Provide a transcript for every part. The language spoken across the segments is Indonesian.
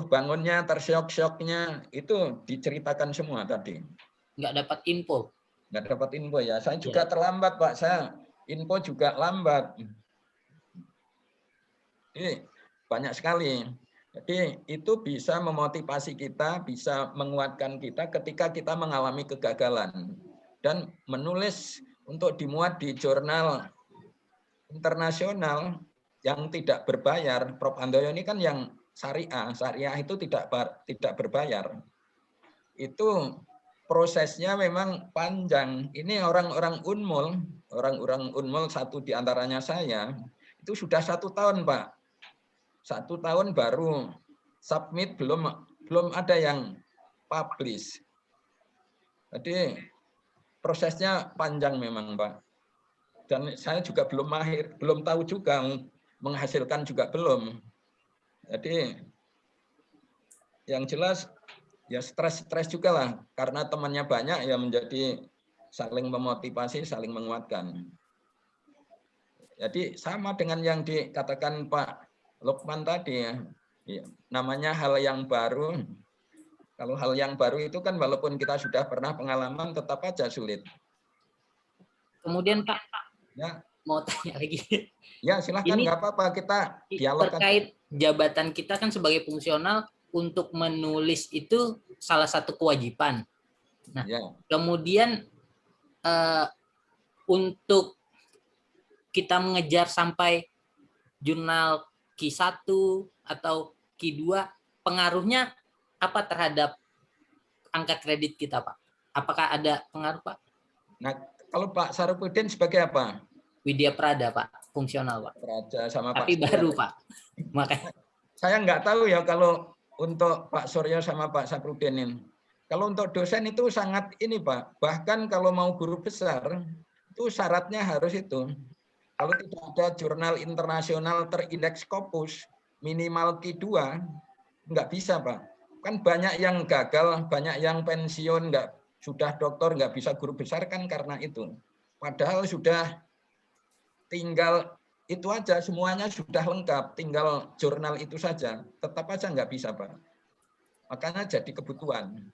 bangunnya, tersyok-syoknya, itu diceritakan semua tadi. Nggak dapat info. Nggak dapat info ya. Saya juga terlambat, Pak. Saya info juga lambat. Ini banyak sekali. Jadi itu bisa memotivasi kita, bisa menguatkan kita ketika kita mengalami kegagalan. Dan menulis untuk dimuat di jurnal internasional yang tidak berbayar. Prof. Handoyo ini kan yang syariah. Syariah itu tidak berbayar. Itu prosesnya memang panjang. Ini orang-orang Unmul satu diantaranya saya, itu sudah 1 tahun, Pak. 1 tahun baru submit, belum ada yang publish. Jadi prosesnya panjang memang, Pak. Dan saya juga belum mahir, belum tahu juga menghasilkan juga belum. Jadi yang jelas ya stres juga lah, karena temannya banyak ya menjadi saling memotivasi, saling menguatkan. Jadi sama dengan yang dikatakan Pak Lukman tadi ya, namanya hal yang baru. Kalau hal yang baru itu kan walaupun kita sudah pernah pengalaman tetap aja sulit. Kemudian Pak, Ya, mau tanya lagi. ya silahkan, nggak apa-apa, kita dialog terkait aja. Jabatan kita kan sebagai fungsional untuk menulis itu salah satu kewajiban. Nah, ya. Kemudian untuk kita mengejar sampai jurnal Q1 atau Q2, pengaruhnya apa terhadap angka kredit kita, Pak? Apakah ada pengaruh, Pak? Nah, kalau Pak Sarifudin sebagai apa? Widya Prada, Pak, fungsional, Pak. Prada sama Tapi Pak baru, Suryo. Pak. Makanya saya nggak tahu ya kalau untuk Pak Suryo sama Pak Sarifudin ini. Kalau untuk dosen itu sangat ini, Pak. Bahkan kalau mau guru besar, itu syaratnya harus itu. Kalau tidak ada jurnal internasional terindeks Scopus, minimal Q2, nggak bisa, Pak. Kan banyak yang gagal, banyak yang pensiun, sudah doktor, nggak bisa guru besar kan karena itu. Padahal sudah tinggal itu aja, semuanya sudah lengkap, tinggal jurnal itu saja. Tetap aja nggak bisa, Pak. Makanya jadi kebutuhan.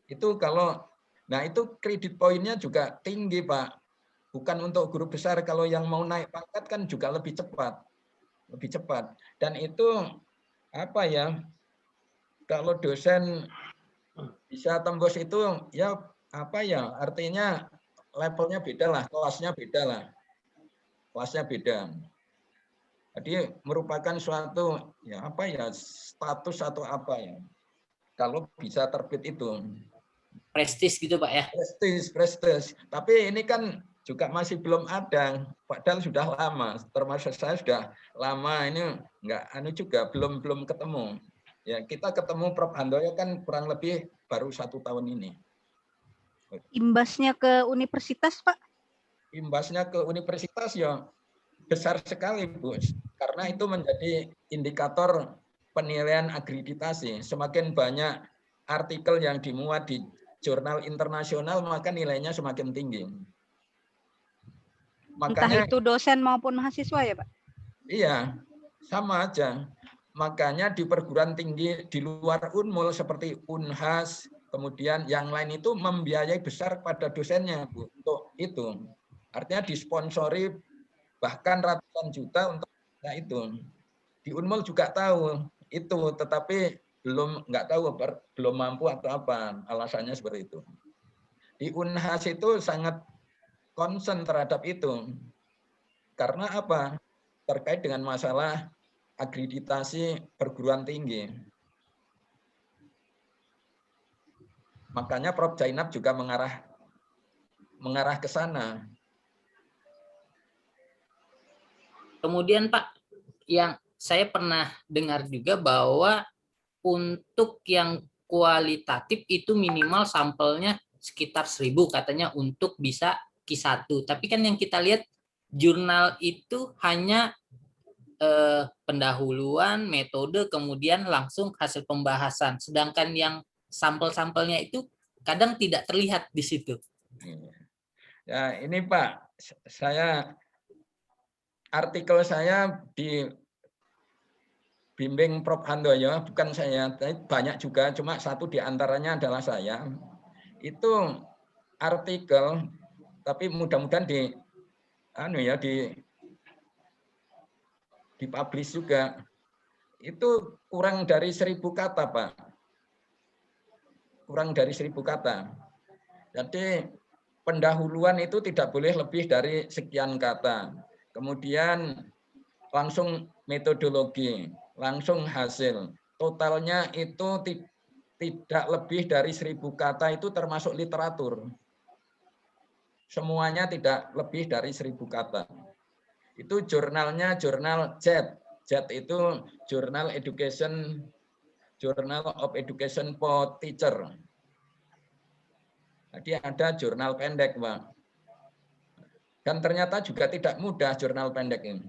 Itu kalau, nah itu kredit poinnya juga tinggi, Pak. Bukan untuk guru besar, kalau yang mau naik pangkat kan juga lebih cepat. Lebih cepat. Dan itu apa ya, kalau dosen bisa tembus itu ya apa ya, artinya levelnya beda lah, kelasnya beda lah. Kelasnya beda. Jadi merupakan suatu ya apa ya, status atau apa ya. Kalau bisa terbit itu. prestis gitu, Pak ya. Prestis. Tapi ini kan juga masih belum ada, padahal sudah lama, termasuk saya sudah lama ini juga belum ketemu. Ya kita ketemu Prof. Handoyo kan kurang lebih baru 1 tahun ini. Imbasnya ke universitas, Pak? Imbasnya ke universitas ya besar sekali, Bu. Karena itu menjadi indikator penilaian akreditasi. Semakin banyak artikel yang dimuat di jurnal internasional, maka nilainya semakin tinggi. Makanya, entah itu dosen maupun mahasiswa ya, Pak? Iya, sama aja. Makanya di perguruan tinggi di luar Unmul seperti Unhas, kemudian yang lain itu membiayai besar pada dosennya, Bu, untuk itu. Artinya disponsori bahkan ratusan juta untuk itu. Di Unmul juga tahu itu, tetapi nggak tahu belum mampu atau apa alasannya seperti itu. Di Unhas itu sangat concern terhadap itu. Karena apa? Terkait dengan masalah akreditasi perguruan tinggi. Makanya Prof. Jainab juga mengarah ke sana. Kemudian Pak, yang saya pernah dengar juga bahwa untuk yang kualitatif itu minimal sampelnya sekitar 1000 katanya untuk bisa Q1. Tapi kan yang kita lihat jurnal itu hanya pendahuluan, metode, kemudian langsung hasil pembahasan. Sedangkan yang sampel-sampelnya itu kadang tidak terlihat di situ. Ya, ini Pak, artikel saya bimbing Prof. Handoyo, bukan saya, tapi banyak juga, cuma satu di antaranya adalah saya. Itu artikel, tapi mudah-mudahan dipublish juga. Itu kurang dari 1000 kata, Pak. Kurang dari 1000 kata. Jadi pendahuluan itu tidak boleh lebih dari sekian kata. Kemudian langsung metodologi, langsung hasil. Totalnya itu tidak lebih dari 1000 kata, itu termasuk literatur. Semuanya tidak lebih dari 1000 kata. Itu jurnalnya jurnal JET. JET itu Journal of Education for Teacher. Jadi ada jurnal pendek, Pak. Dan ternyata juga tidak mudah jurnal pendek ini.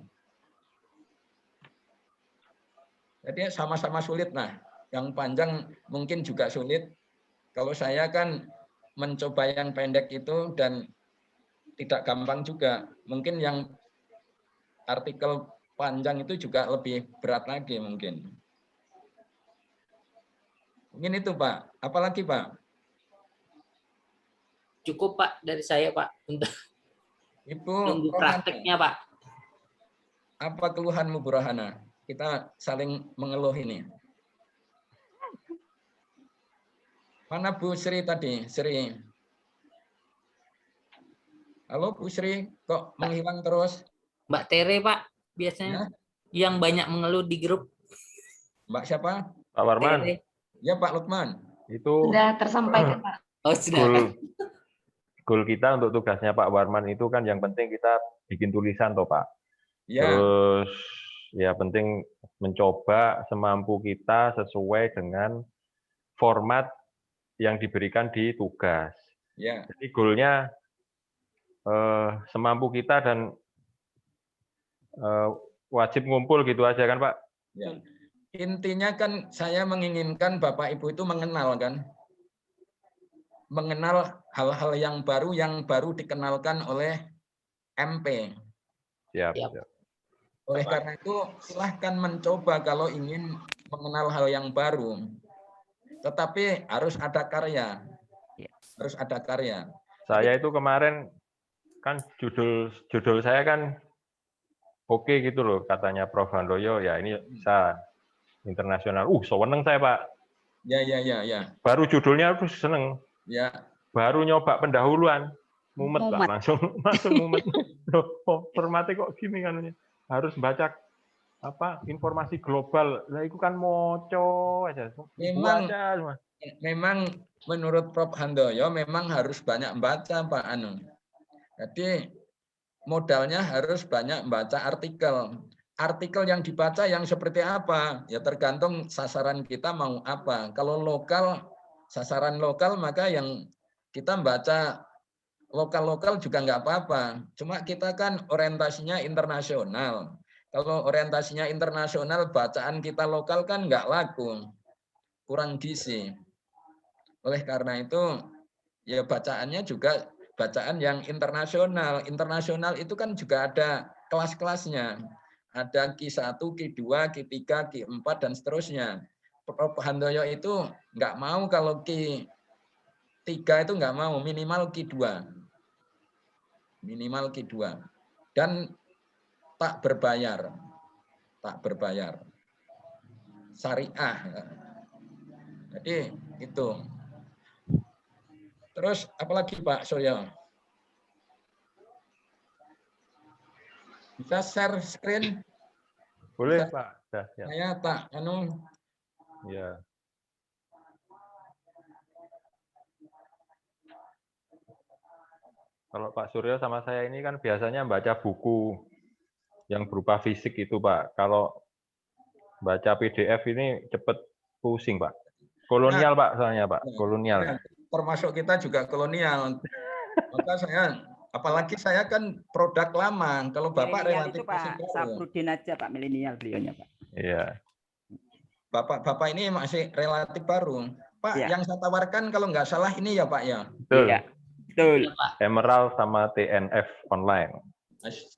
Jadi sama-sama sulit. Nah, yang panjang mungkin juga sulit. Kalau saya kan mencoba yang pendek itu dan tidak gampang juga. Mungkin yang artikel panjang itu juga lebih berat lagi mungkin. Mungkin itu, Pak. Apalagi, Pak? Cukup, Pak, dari saya, Pak, untuk Ibu nunggu prakteknya, Pak. Apa keluhanmu, Bu Rohana? Kita saling mengeluh ini. Mana Bu Sri tadi? Sri. Halo Bu Sri, kok menghilang terus? Mbak Tere, Pak, biasanya yang banyak mengeluh di grup. Mbak siapa? Pak Warman. Tere. Ya Pak Lukman. Itu sudah tersampaikan, Pak. Oh, sudah. Goal kita untuk tugasnya Pak Warman itu kan yang penting kita bikin tulisan toh Pak. Ya. Terus ya penting mencoba semampu kita sesuai dengan format yang diberikan di tugas. Ya. Jadi goalnya semampu kita dan wajib ngumpul gitu aja kan Pak? Ya. Intinya kan saya menginginkan Bapak Ibu itu mengenal kan. Mengenal hal-hal yang baru dikenalkan oleh MP. Siap. Oleh karena itu silahkan mencoba kalau ingin mengenal hal yang baru. Tetapi harus ada karya. Harus ada karya. Saya itu kemarin kan judul saya kan oke gitu loh katanya Prof. Handoyo, ya ini bisa internasional. Seneng saya Pak. Ya. Baru judulnya tuh seneng. Ya. Baru nyoba pendahuluan, mumet Pak, langsung mumet. Formatnya kok gini kan? Harus baca informasi global. Lah itu kan moco aja. Memang menurut Prof. Handoyo memang harus banyak baca Pak Anu. Jadi modalnya harus banyak baca artikel. Artikel yang dibaca yang seperti apa? Ya tergantung sasaran kita mau apa. Kalau sasaran lokal, maka yang kita baca lokal juga nggak apa-apa. Cuma kita kan orientasinya internasional. Kalau orientasinya internasional, bacaan kita lokal kan nggak laku. Kurang gizi. Oleh karena itu, ya bacaannya juga bacaan yang internasional. Internasional itu kan juga ada kelas-kelasnya. Ada Q1, Q2, Q3, Q4, dan seterusnya. Prof. Handoyo itu nggak mau kalau Q3 itu nggak mau, minimal Q2. Minimal Q2. Dan tak berbayar. Syariah. Jadi itu. Terus apalagi Pak Suryo? Bisa share screen? Boleh Bisa. Pak. Ya. Saya tak Ya. Kalau Pak Suryo sama saya ini kan biasanya baca buku yang berupa fisik itu Pak. Kalau baca PDF ini cepet pusing Pak. Kolonial Pak soalnya Pak. Kolonial. Termasuk kita juga kolonial. Maka apalagi saya kan produk lama. Kalau Bapak relatif itu Pak, Saprudin aja Pak, milenial beliaunya Pak. Iya. Bapak ini masih relatif baru. Pak, ya. Yang saya tawarkan kalau nggak salah ini ya Pak ya. Betul. Ya, betul. Emerald sama TNF online.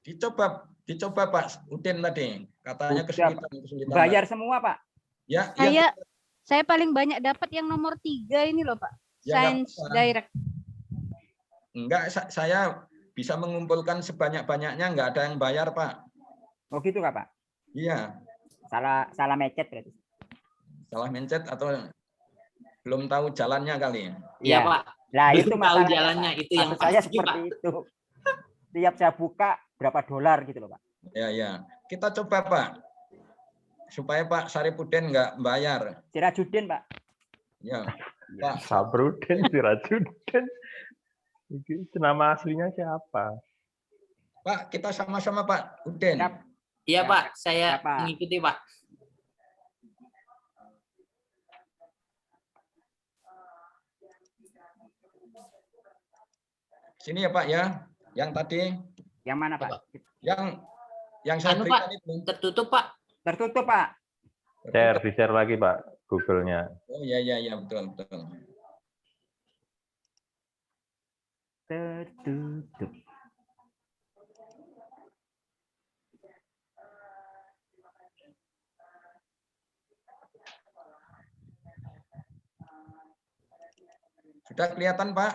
Dicoba Dicoba Pak Udin tadi, katanya Udah, kesulitan. Bayar semua, Pak. Ya, ya, Saya paling banyak dapat yang nomor 3 ini loh Pak. Ya, nggak Science apa-apa. Direct. enggak, saya bisa mengumpulkan sebanyak-banyaknya, enggak ada yang bayar Pak. Oh gitu Kak, Pak. Iya, Salah mecet berarti. salah mencet atau belum tahu jalannya kali. Iya, Pak. Nah, Belum itu tahu masalahnya, jalannya, Pak. itu yang Maksud saya pasti, seperti Pak. itu. Tiap saya buka berapa dolar gitu loh, Pak. Ya, ya. Kita coba Pak, supaya Pak Saripudin enggak bayar. Sirajudin, Pak. Ya, Pak. Sabrudin, Sirajudin. Itu nama aslinya siapa? Pak, kita sama-sama Pak Udin. Siap. Iya, Ya, Pak. Saya ya, Pak. mengikuti, Pak. Sini ya Pak ya. Yang tadi, Yang mana, Pak? yang saya Anu, berikan Pak, itu. tertutup, Pak. Tertutup, Pak. Di-share lagi Pak, Google-nya. Oh ya, ya, ya, betul, betul. Tertutup. Sudah kelihatan Pak?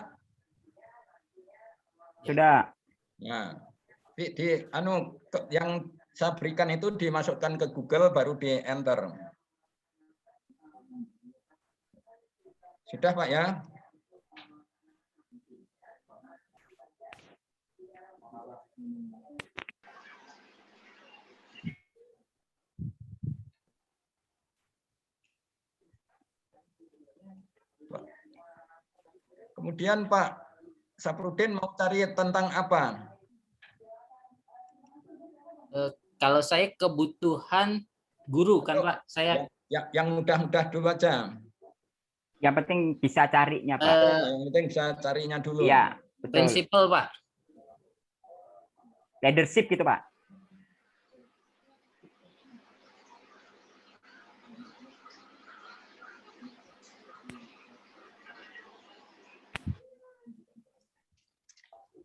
Sudah. Ya. Yang saya berikan itu dimasukkan ke Google baru di enter. Sudah Pak ya? Kemudian Pak Saprudin mau cari tentang apa? Kalau saya kebutuhan guru kan, Pak. Saya Yang mudah-mudah dulu aja. Yang penting bisa carinya, Pak. Yang penting bisa carinya dulu. Iya, betul. prinsipal, Pak. Leadership gitu, Pak.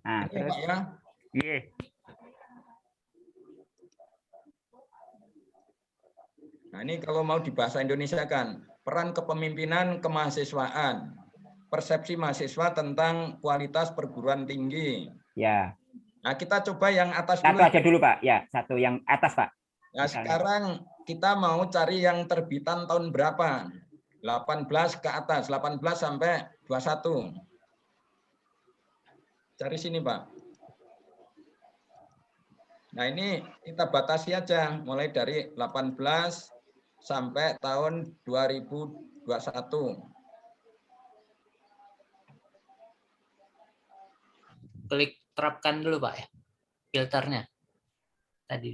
Nah, Ini terus Pak ya. iya. Nah, ini kalau mau di bahasa Indonesia kan, peran kepemimpinan kemahasiswaan, persepsi mahasiswa tentang kualitas perguruan tinggi. Ya. Nah, kita coba yang atas Satu dulu. aja dulu, Pak. Ya, satu yang atas, Pak. Nah, sekarang kita mau cari yang terbitan tahun berapa? 18 ke atas, 18 sampai 21. Cari sini, Pak. Nah, ini kita batasi aja, mulai dari 18 sampai tahun 2021. Klik terapkan dulu, Pak, ya. Filternya. Tadi.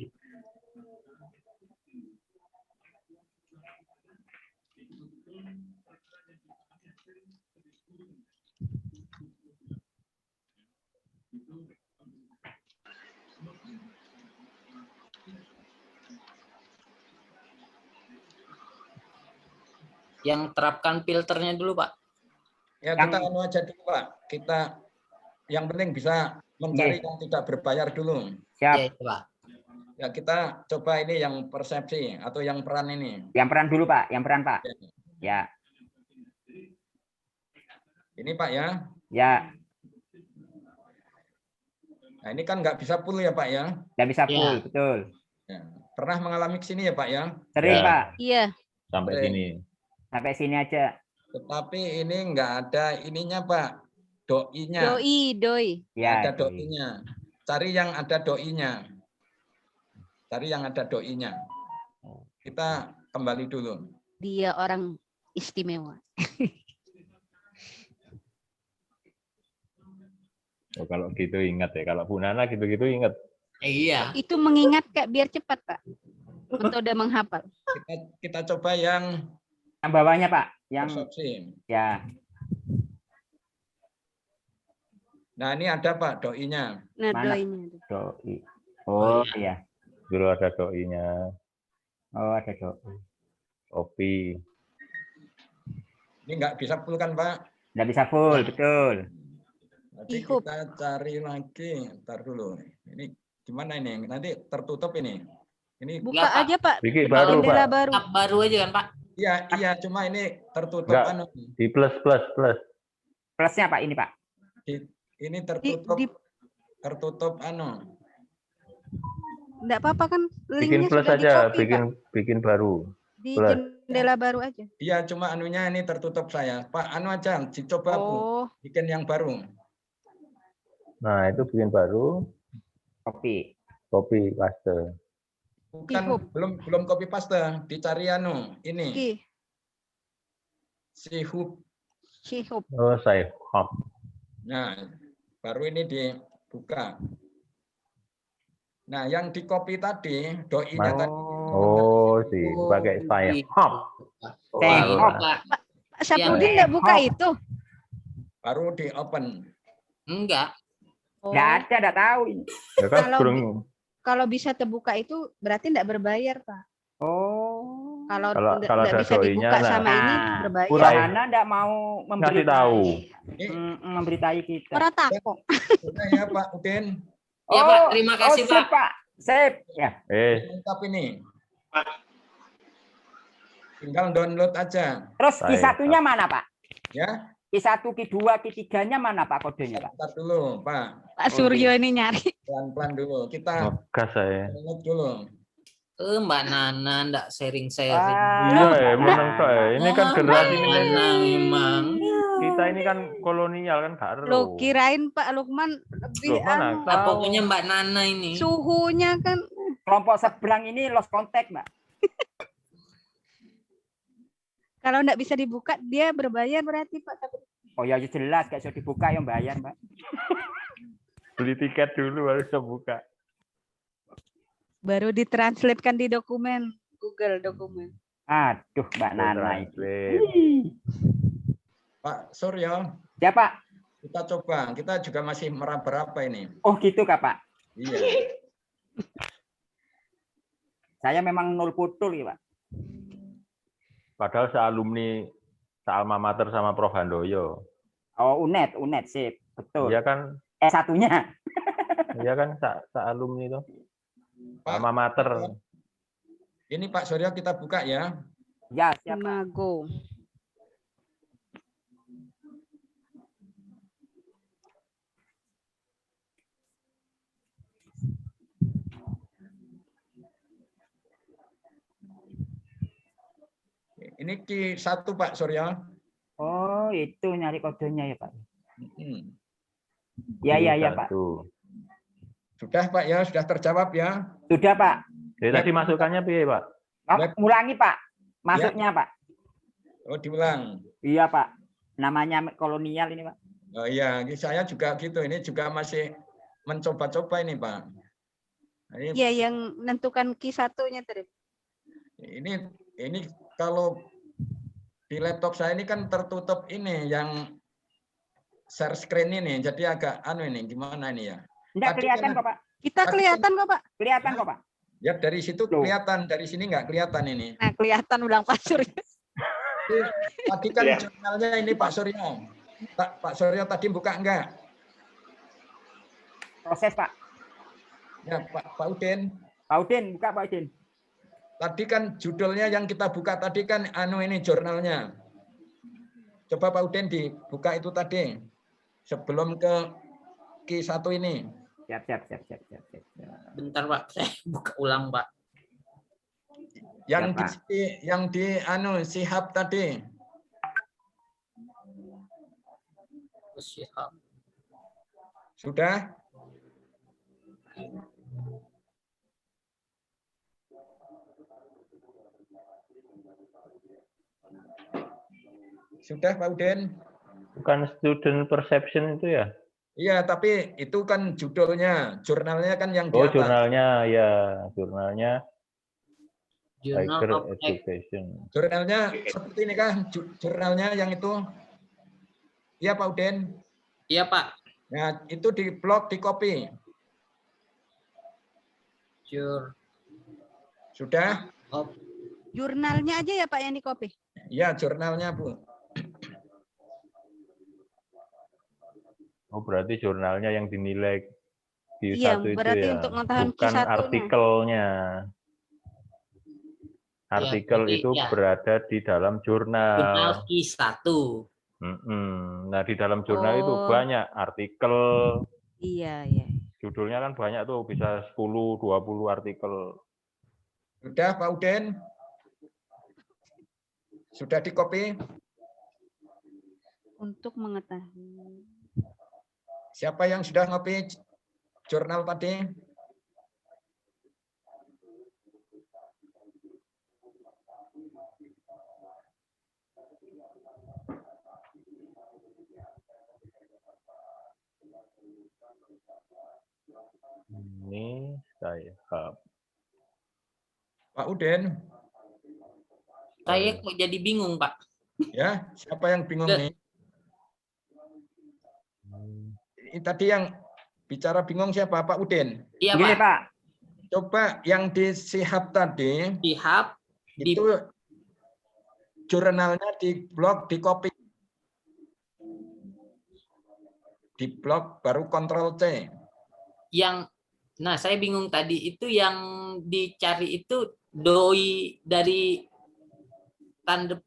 Yang terapkan filternya dulu, Pak. Ya, kita anu aja dulu, Pak. Kita yang penting bisa mencari yang tidak berbayar dulu. Siap. Ya, Pak. Ya, kita coba ini yang persepsi atau yang peran ini. Yang peran dulu, Pak. Yang peran, Pak. Ya. Ini, Pak ya. Ya. Nah, ini kan nggak bisa full ya, Pak ya. Nggak bisa full, Ya. betul. Ya. Pernah mengalami kesini ya, Pak ya. Sering, Ya. Pak. Iya. Sampai Oke. sini. Sampai sini aja. Tetapi ini nggak ada ininya, Pak. Doinya. Doi. Ya. Ada doinya. Cari yang ada doinya. Cari yang ada doinya. Kita kembali dulu. Dia orang istimewa. Oh, kalau gitu ingat ya. Kalau Bu Nana gitu-gitu ingat. Iya. Itu mengingat Kak biar cepat, Pak. Metode menghafal. Kita coba yang Yang bawahnya, Pak. Yang persepsi. ya. Nah, ini ada Pak doinya. Nah, Mana? doinya. Doi. Oh, iya. Dulu ada doinya. Oh, ada doi. Kopi. Ini nggak bisa full kan, Pak? Nggak bisa full, betul. Nanti Ihub. kita cari lagi. Ntar dulu. Ini gimana ini? Nanti tertutup ini. Ini Buka Pak. aja Pak. Bikin Kalau baru, Jendela Pak. baru. Tab baru aja kan Pak? iya, cuma ini tertutup Enggak. anu. Di plus. Plusnya Pak ini Pak. Ini Di, tertutup anu. enggak apa-apa kan Bikin linknya plus sudah aja, di-copy Pak. bikin baru. Di plus. jendela baru aja. Iya, cuma anunya ini tertutup saya. Pak, anu aja, dicoba Bu. Oh, Bikin yang baru. Nah, itu bikin baru, Copy. copy paste. Bukan, Sihub. belum copy paste, dicari anu, ini. Ki, Sihub. Sihub. Oh, saya hop. Nah, baru ini dibuka. Nah, yang di copy tadi, doi-nya Mas. tadi. Oh, sih, pakai saya hop. Teh Ini, hop. Pak. Pak Sapudin Yang- enggak buka Hop. itu? Baru di open. Enggak. Oh, Nggak ada, nggak tahu ini. Ya kan Kalau kurang, kalau bisa terbuka itu berarti enggak berbayar, Pak. Oh. Kalau Kalau enggak ada bisa doi-nya, dibuka nah. sama ini Nah, berbayar. kurang. Karena nggak mau ngasih tahu. memberitahu kita. Orang takut. Sudah ya Pak Udin. Ya, Pak. Terima kasih, sip, Pak. Pak. Sip. Ya. Lengkap ini. Tinggal download aja. Terus Baik, Q1-nya mana, Pak? Ya, Q1, Q2, Q3-nya mana, Pak, kodenya, Pak? bentar dulu Pak. Pak Suryo ini nyari. Pelan-pelan dulu. Kita Ngegas saya. download dulu. Mbak Nana enggak sharing-sharing. Iya, menang saya. Ini kan generasi Mbak milenial. Nana memang. Kita ini kan kolonial kan gak Lo ero. kirain Pak Lukman lebih Loh, mana? anu, Nah, pokoknya Mbak Nana ini. suhunya kan Kelompok seberang ini lost contact, Mbak. kalau enggak bisa dibuka dia berbayar berarti Pak. Oh ya jelas, kayak sudah dibuka yang bayar, Mbak. Beli tiket dulu baru bisa buka. Baru ditranslatekan di dokumen Google dokumen. Aduh, Mbak Nana itu. Translate. Pak Suryo, Ya, Pak. kita coba. Kita juga masih meraba-raba ini. Oh gitu, Kak, Pak. Iya. Saya memang nol putul, ya, Pak. Padahal sealumni sealma mater sama Prof Handoyo. Oh, UNED, sip. Betul. Iya kan? S1-nya. Iya kan sealumni itu. Pak, Alma mater. ini Pak Suryo kita buka ya. Ya, siap, Pak. Imago. Ini Q1 Pak Suryo. Oh, itu nyari kodenya ya, Pak. Hmm. Ya, Pak. Satu. Sudah Pak ya, sudah terjawab ya. Sudah, Pak. Jadi tadi masukannya piye, Pak? Ulangi, Pak. Masuknya, Pak. Oh, diulang. Iya, Pak. Namanya kolonial ini, Pak. Oh iya, saya juga gitu. Ini juga masih mencoba-coba ini, Pak. Ini, Ya yang menentukan Q1-nya tadi. ini kalau di laptop saya ini kan tertutup ini yang share screen ini. Jadi agak anu ini gimana ini ya? Enggak Tadi kelihatan kan- kok, Pak. Kita kelihatan kok Pak. Kelihatan kok, Pak. Ya dari situ Loh. kelihatan, dari sini nggak kelihatan ini. Nah kelihatan ulang Pak Suryo. Tadi kan jurnalnya ini Pak Suryo. Pak Suryo tadi buka enggak? Proses, Pak. Ya Pak Udin. Pak Udin, buka, Pak Udin. Tadi kan judulnya yang kita buka tadi kan anu ini jurnalnya. Coba Pak Udin dibuka itu tadi. Sebelum ke Q1 ini. Siap. Bentar Pak, saya buka ulang Pak. Yang Ya, di yang di anu Sihab tadi. Siap. Sudah? Sudah Pak Udin? Bukan student perception itu ya? Iya, tapi itu kan judulnya, jurnalnya kan yang di Oh, atas. jurnalnya ya, jurnalnya Journal Tiger of Education. Jurnalnya seperti ini kan, jurnalnya yang itu. Iya Pak Udin. Iya Pak. Nah, itu di blog, di copy. Sudah? Jurnalnya aja ya Pak yang di copy. Iya, jurnalnya Bu. Oh, berarti jurnalnya yang dinilai Q1 Iya, itu berarti ya, untuk mengetahui bukan Q1-nya. artikelnya. Artikel berarti itu ya, berada di dalam jurnal jurnal. Q1. Nah, di dalam jurnal itu Oh, banyak artikel, iya, iya. judulnya kan banyak tuh, bisa 10, 20 artikel. Sudah Pak Udin? Sudah di copy? Untuk mengetahui. Siapa yang sudah ngopi jurnal tadi? Ini saya Pak Udin? Saya kok jadi bingung, Pak. Ya, siapa yang bingung nih? Ini tadi yang bicara bingung siapa? Pak Udin? Iya, Gini, Pak. Pak. Coba yang di Sihab tadi, Ihab di itu jurnalnya di blog, di copy. Di blog, baru Ctrl C. yang nah saya bingung tadi itu yang dicari itu doi dari tanda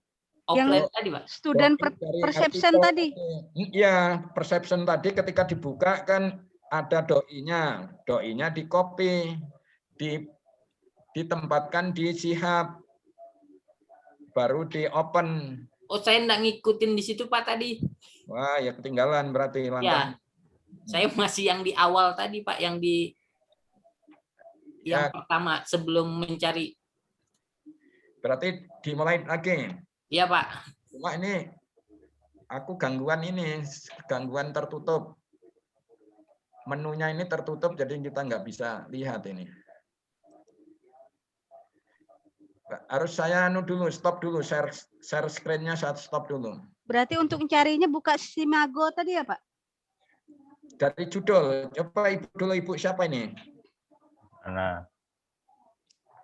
offline tadi, Pak. Student Dari perception artikel tadi. Iya, perception tadi ketika dibuka kan ada doinya. Doinya di copy, ditempatkan di Sihab. Baru di open. Oh, saya enggak ngikutin di situ, Pak, tadi. Wah, ya ketinggalan berarti langkah. Ya. Saya masih yang di awal tadi, Pak, yang Ya, pertama sebelum mencari. berarti dimulai lagi. Iya, Pak. Cuma ini aku gangguan tertutup. Menunya ini tertutup, jadi kita nggak bisa lihat ini. Harus saya dulu, stop dulu, share screen-nya saat stop dulu. Berarti untuk mencarinya buka Simago tadi ya, Pak? Dari judul, coba Ibu dulu, Ibu siapa ini? Nah,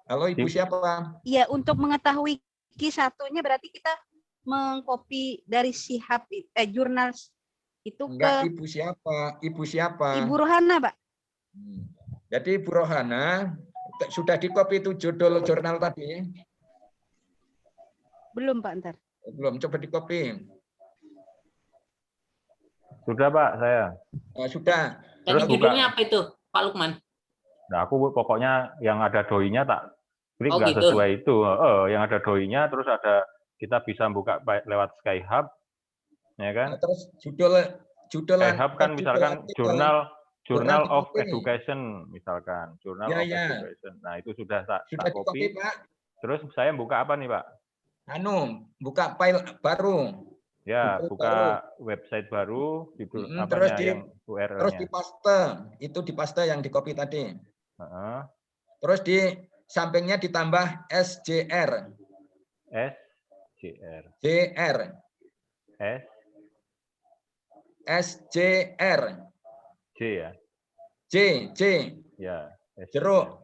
halo Ibu siapa? Iya, untuk mengetahui Q1-nya berarti kita mengcopy dari Sihab jurnal itu Enggak, ke Ibu siapa? Ibu siapa? Ibu Rohana, Pak. Jadi Ibu Rohana sudah di-copy itu judul jurnal tadi? Belum, Pak, ntar. Belum, coba di-copy. sudah Pak saya. Sudah. Tadi Terus judulnya buka. apa itu, Pak Lukman? Nah, aku pokoknya yang ada doinya tak klik, nggak gitu. sesuai itu. Yang ada doinya, terus ada kita bisa buka lewat Skyhub, ya kan? Terus judul Skyhub kan misalkan Journal of di-copy. Education misalkan, Journal Ya, of ya. Education. Nah, itu sudah tak di-copy, copy. Pak. Terus saya buka apa nih, Pak? Buka file baru. Ya, Judul buka baru. website baru, judul Terus apanya yang terus URL-nya. dipaste. Itu dipaste yang di-copy tadi. Heeh. Terus di sampingnya ditambah SJR. SJR. JR. SJR. J ya. J. Ya. Jeruk.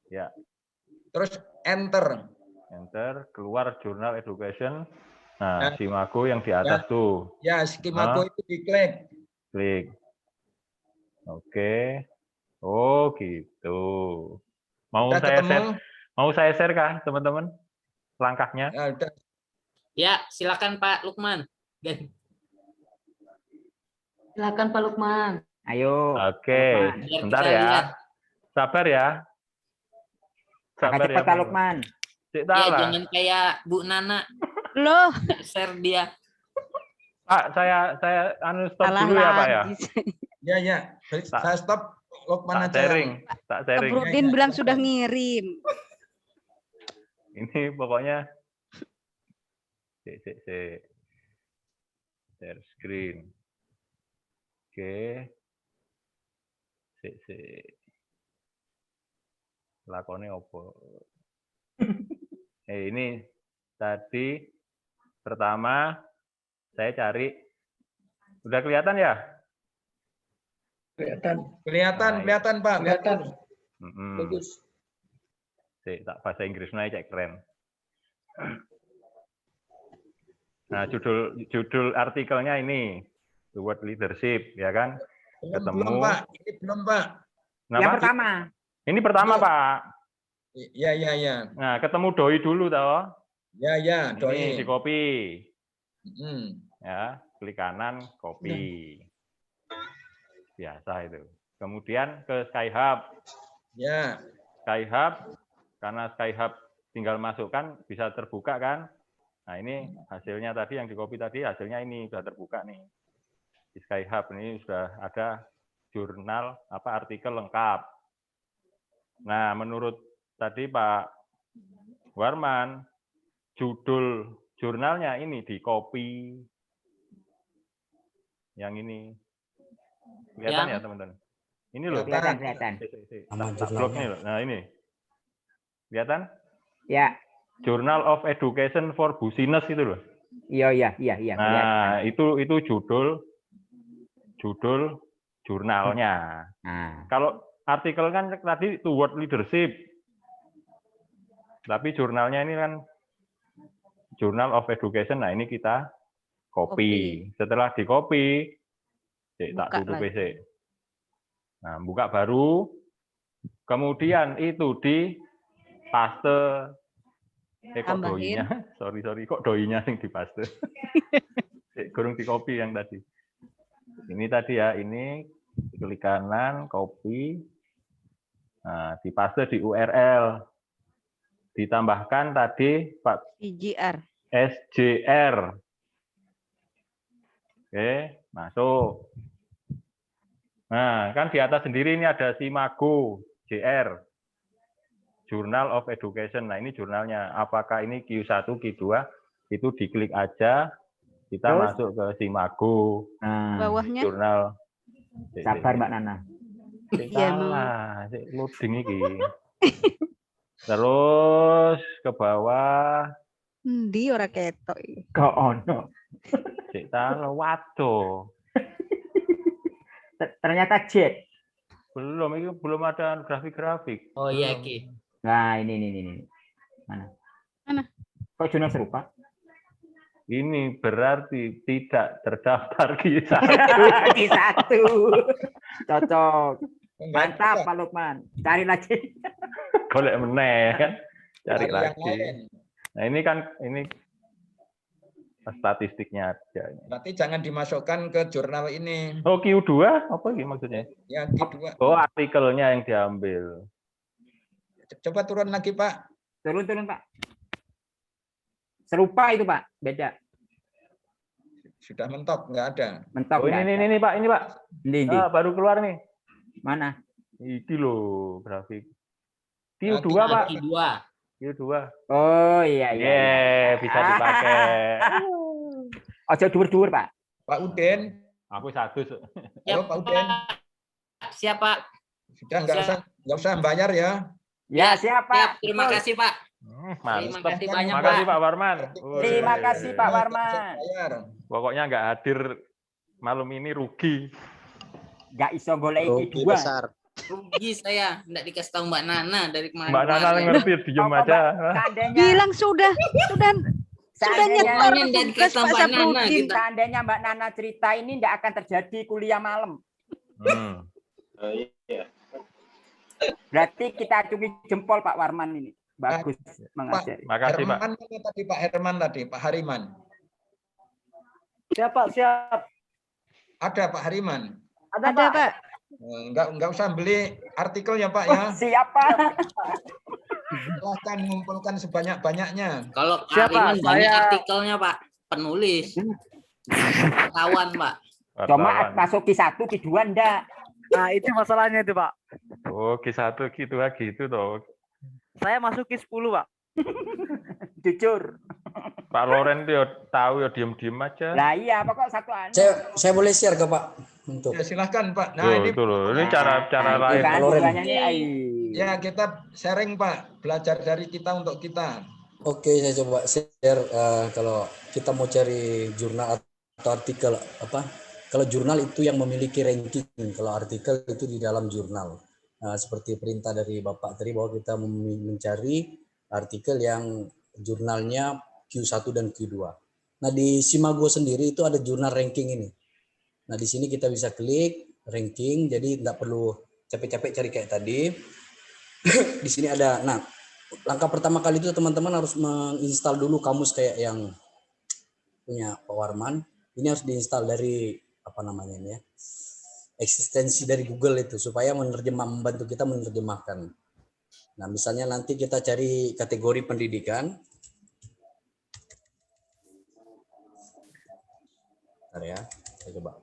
Ya. Terus enter. Enter, keluar Journal Education. Nah, Simago yang di atas tuh. Ya, Simago itu diklik. Klik. Oke. Oh, gitu. Mau Udah saya ketemu? share? Mau saya share kah, teman-teman? Langkahnya? Ya, udah. Ya, silakan Pak Lukman. Silakan Pak Lukman. Ayo. Oke, Biar bentar kita ya. lihat. Sabar ya. Agak cepat Pak Lukman. Ya, jangan kayak Bu Nana. Loh, Share dia. Pak, saya stop dulu ya, Pak ya. Ya. Saya stop. Lukman aja. Tak sharing. Brudin bilang sudah ngirim. Ini pokoknya share screen. Oke. Lakone opo? Ini tadi pertama saya cari, udah kelihatan ya? Kelihatan Pak. Bagus. Tak bahasa Inggrisnya cek keren. Nah, judul artikelnya ini, The Word Leadership, ya kan? Belum Pak. Ini belum Pak. Nah, Yang Pak, pertama. ini pertama, Iya. Pak. Ya, ya, ya. Nah, ketemu doi dulu toh. Ya, ya, Ini doi. di copy. Hmm. Ya, klik kanan, copy. Biasa itu. Kemudian ke Skyhub. Ya, Skyhub, karena Skyhub tinggal masukkan bisa terbuka kan. Nah, ini hasilnya tadi yang di copy tadi, hasilnya ini sudah terbuka nih. Di Skyhub ini sudah ada jurnal artikel lengkap. Nah, menurut tadi Pak Warman, judul jurnalnya ini di copy. Yang ini. Kelihatan ya, teman-teman? Ini loh. Kelihatan. Blognya loh. Nah, ini. Kelihatan? Ya. Journal of Education for Business itu loh. Iya. Nah, itu judul jurnalnya. Nah. Kalau artikel kan tadi toward leadership. Tapi jurnalnya ini kan Journal of Education. Nah, ini kita copy. Setelah di copy, tak tutup PC. Nah, buka baru. Kemudian itu di paste. Kok doinya? Sorry. Kok doinya yang di paste? Kurang di copy yang tadi. Ini tadi ya, ini klik kanan, copy. Nah, di paste di URL. Ditambahkan tadi Pak SJR. Oke, masuk. Nah, kan di atas sendiri ini ada Simago JR. Journal of Education. Nah, ini jurnalnya. Apakah ini Q1, Q2? Itu diklik aja. Kita masuk ke Simago. Bawahnya. Jurnal. Sabar Mbak Nana. Salah. Loading ini. Terus ke bawah. Di ora ketok. Kok ono. Cek salah. Waduh. Ternyata jet. Belum, ini belum ada grafik-grafik. Oh iya, Ki. Nah, ini. Mana? Kok jurnal serupa? Ini berarti tidak terdaftar Q1. Q1. Cocok. Mantap Pak Lukman. Cari lagi. Golek meneh kan. Cari yang lagi. lain. Nah, ini kan statistiknya aja. Berarti jangan dimasukkan ke jurnal ini. Oh, Q2 apa ini maksudnya? Ya, Q2. Oh, artikelnya yang diambil. Coba turun lagi, Pak. Turun, Pak. Serupa itu, Pak. Beda. Sudah mentok, nggak ada. Mentok. Oh, ini Pak, ini Pak. Ini. Baru keluar nih. Mana? Iki loh, grafik. Q2, Nah, Pak. Q2. Oh, iya. Bisa dipakai. Ojo dhuwur-dhuwur, Pak. Pak Udin. Aku satu. Halo, Pak Udin. Siapa? Sudah nggak usah bayar ya. Ya, siapa? Terima kasih, Pak. Mantap. Terima kasih banyak, Terima kasih Pak. Pak Warman. Terima kasih Pak Warman. Pokoknya nggak hadir malam ini rugi. Nggak iso golek iki dua. Rugi saya, enggak dikasih tahu Mbak Nana dari kemarin. Mbak Nana ngerti, diem aja. Bilang sudah nyetor tugas Pak Saprudin. Seandainya Mbak Nana cerita ini nggak akan terjadi kuliah malam. Berarti kita acungi jempol Pak Warman ini. Bagus mengajari. Makasih Pak. Pak Herman tadi, Pak Hariman. Siap. Ada Pak Hariman. Ada Pak. Enggak usah beli artikel ya Pak ya. Siapa? Silahkan mengumpulkan sebanyak-banyaknya. Kalau Hariman banyak artikelnya Pak, penulis. Kawan Pak. Cuma masuk Q1, Q2 enggak. Nah, itu masalahnya itu, Pak. Oh, Q1 Q2 gitu toh. Saya masuk Q10, Pak. Jujur. Pak Loren tuh tahu ya diem-diem aja. Lah iya, pokok satu anu. Saya boleh share ke Pak untuk. Ya, silahkan Pak. Nah, ini itu loh. Ini cara lain. Ya, kita sharing Pak, belajar dari kita untuk kita. Oke, saya coba share kalau kita mau cari jurnal atau artikel apa? Kalau jurnal itu yang memiliki ranking, kalau artikel itu di dalam jurnal. Seperti perintah dari Bapak tadi bahwa kita mencari artikel yang jurnalnya Q1 dan Q2. Nah, di Simago sendiri itu ada jurnal ranking ini. Nah, di sini kita bisa klik ranking, jadi tidak perlu capek-capek cari kayak tadi. Di sini ada. Nah, langkah pertama kali itu teman-teman harus menginstal dulu kamus kayak yang punya Pak Warman. Ini harus diinstal dari apa namanya ini ya, eksistensi dari Google itu supaya membantu kita menerjemahkan. Nah, misalnya nanti kita cari kategori pendidikan. Bentar ya, saya coba.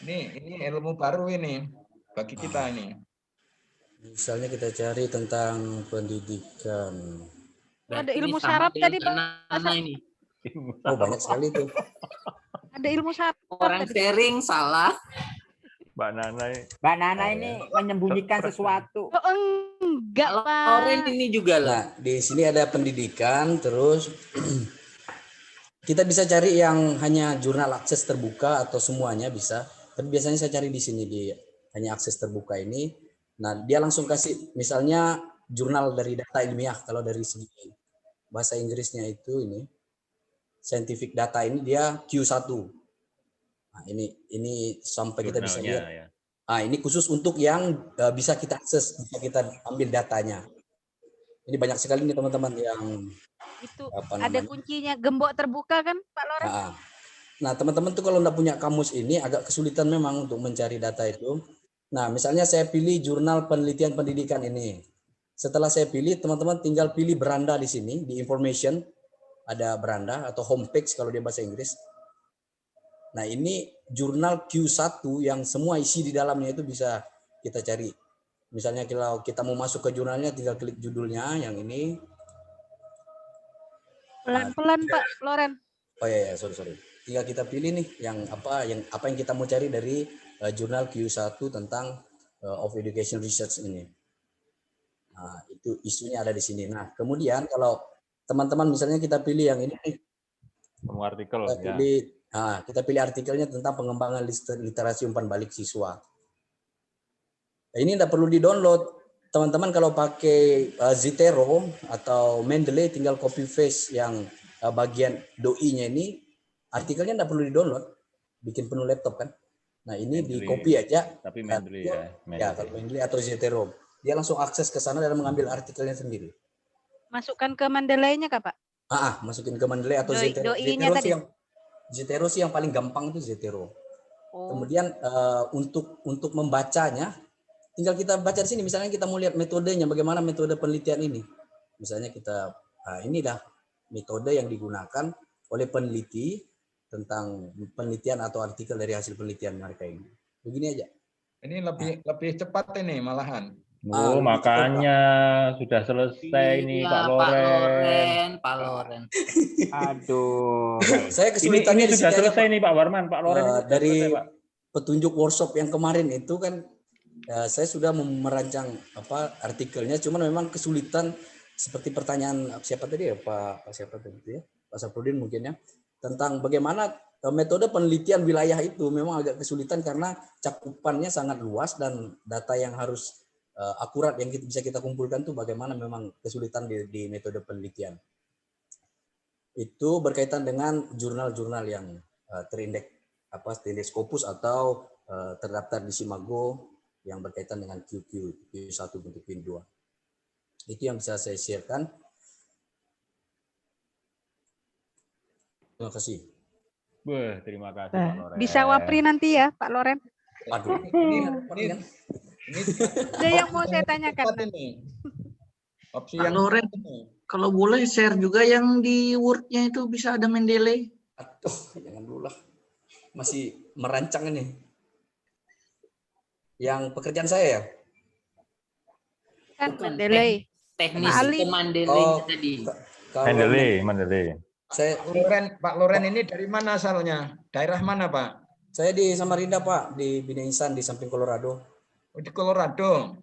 Ini ilmu baru ini bagi kita ini. Misalnya kita cari tentang pendidikan. Ada Berarti ini ilmu sama saraf dengan tadi, Pak. Nana ini. Oh, banyak sekali itu. Ada ilmu saraf Orang tadi. sharing salah. Mbak Nana Mbak Nana ini menyembunyikan sesuatu. Oh, enggak, Pak. Loren ini juga lah. Nah, di sini ada pendidikan, terus kita bisa cari yang hanya jurnal akses terbuka atau semuanya bisa. Tapi biasanya saya cari di sini di hanya akses terbuka ini. Nah, dia langsung kasih misalnya jurnal dari data ilmiah. Kalau dari segi bahasa Inggrisnya itu ini scientific data ini dia Q1. Nah, ini sampai kita bisa lihat. ya. Nah, ini khusus untuk yang bisa kita akses, bisa kita ambil datanya. Ini banyak sekali nih teman-teman yang Itu apa ada namanya? kuncinya gembok terbuka kan, Pak Loren? Nah, teman-teman tuh kalau nggak punya kamus ini agak kesulitan memang untuk mencari data itu. Nah, misalnya saya pilih jurnal penelitian pendidikan ini. Setelah saya pilih, teman-teman tinggal pilih beranda di sini, di information. Ada beranda atau homepage kalau dia bahasa Inggris. Nah, ini jurnal Q1 yang semua isi di dalamnya itu bisa kita cari. Misalnya kalau kita mau masuk ke jurnalnya, tinggal klik judulnya yang ini. Pelan-pelan, Pak Loren. Oh ya, sorry. Tinggal kita pilih nih yang apa yang kita mau cari dari jurnal Q1 tentang of Education Research ini. Nah, itu isunya ada di sini. Nah, kemudian kalau teman-teman misalnya kita pilih yang ini nih, Semua artikel kita pilih artikelnya tentang pengembangan literasi umpan balik siswa. Nah, ini tidak perlu di-download. Teman-teman kalau pakai Zotero atau Mendeley tinggal copy paste yang bagian doi-nya ini, artikelnya tidak perlu di-download. Bikin penuh laptop kan. Nah, ini di copy aja. Tapi Mendeley ya. Ya, kalau Mendeley atau Zotero. Dia langsung akses ke sana dan mengambil artikelnya sendiri. Masukkan ke Mendeley-nya, Kak, Pak? Masukin ke Mendeley atau Zotero. Doi-nya tadi. Zotero sih yang paling gampang itu Zotero. Oh. Kemudian untuk membacanya, tinggal kita baca di sini. Misalnya kita mau lihat metodenya, bagaimana metode penelitian ini. Misalnya kita, ini dah metode yang digunakan oleh peneliti tentang penelitian atau artikel dari hasil penelitian mereka ini. Begini aja. Ini lebih cepat ini malahan. Oh, makanya sudah selesai ini Pak Loren. Pak Loren. Aduh. Saya kesulitannya ini sudah selesai nih Pak Warman, Pak Loren. Dari selesai, Pak. petunjuk workshop yang kemarin itu kan saya sudah merancang artikelnya, cuman memang kesulitan seperti pertanyaan siapa tadi ya Pak Saprodin mungkin ya, tentang bagaimana metode penelitian wilayah itu memang agak kesulitan karena cakupannya sangat luas dan data yang harus akurat yang bisa kita kumpulkan tuh bagaimana memang kesulitan di metode penelitian. Itu berkaitan dengan jurnal-jurnal yang terindeks Scopus atau terdaftar di Simago yang berkaitan dengan Q1 bentuk Q2. Itu yang bisa saya share-kan. Terima kasih. Terima kasih Pak Loren. Bisa wapri nanti ya, Pak Loren. Waduh. Ini Ada yang mau saya tanyakan. Opsi Pak yang Loren, kalau boleh share juga yang di Word-nya itu bisa ada Mendeley. Aduh, jangan dulu lah. Masih merancang ini. Yang pekerjaan saya ya? Kan Mendeley. Teknis Ali. Mendeley tadi. Mendeley. Pak Loren ini dari mana asalnya? Daerah mana, Pak? Saya di Samarinda, Pak, di Bineinsan di samping Colorado. Oh, di Colorado.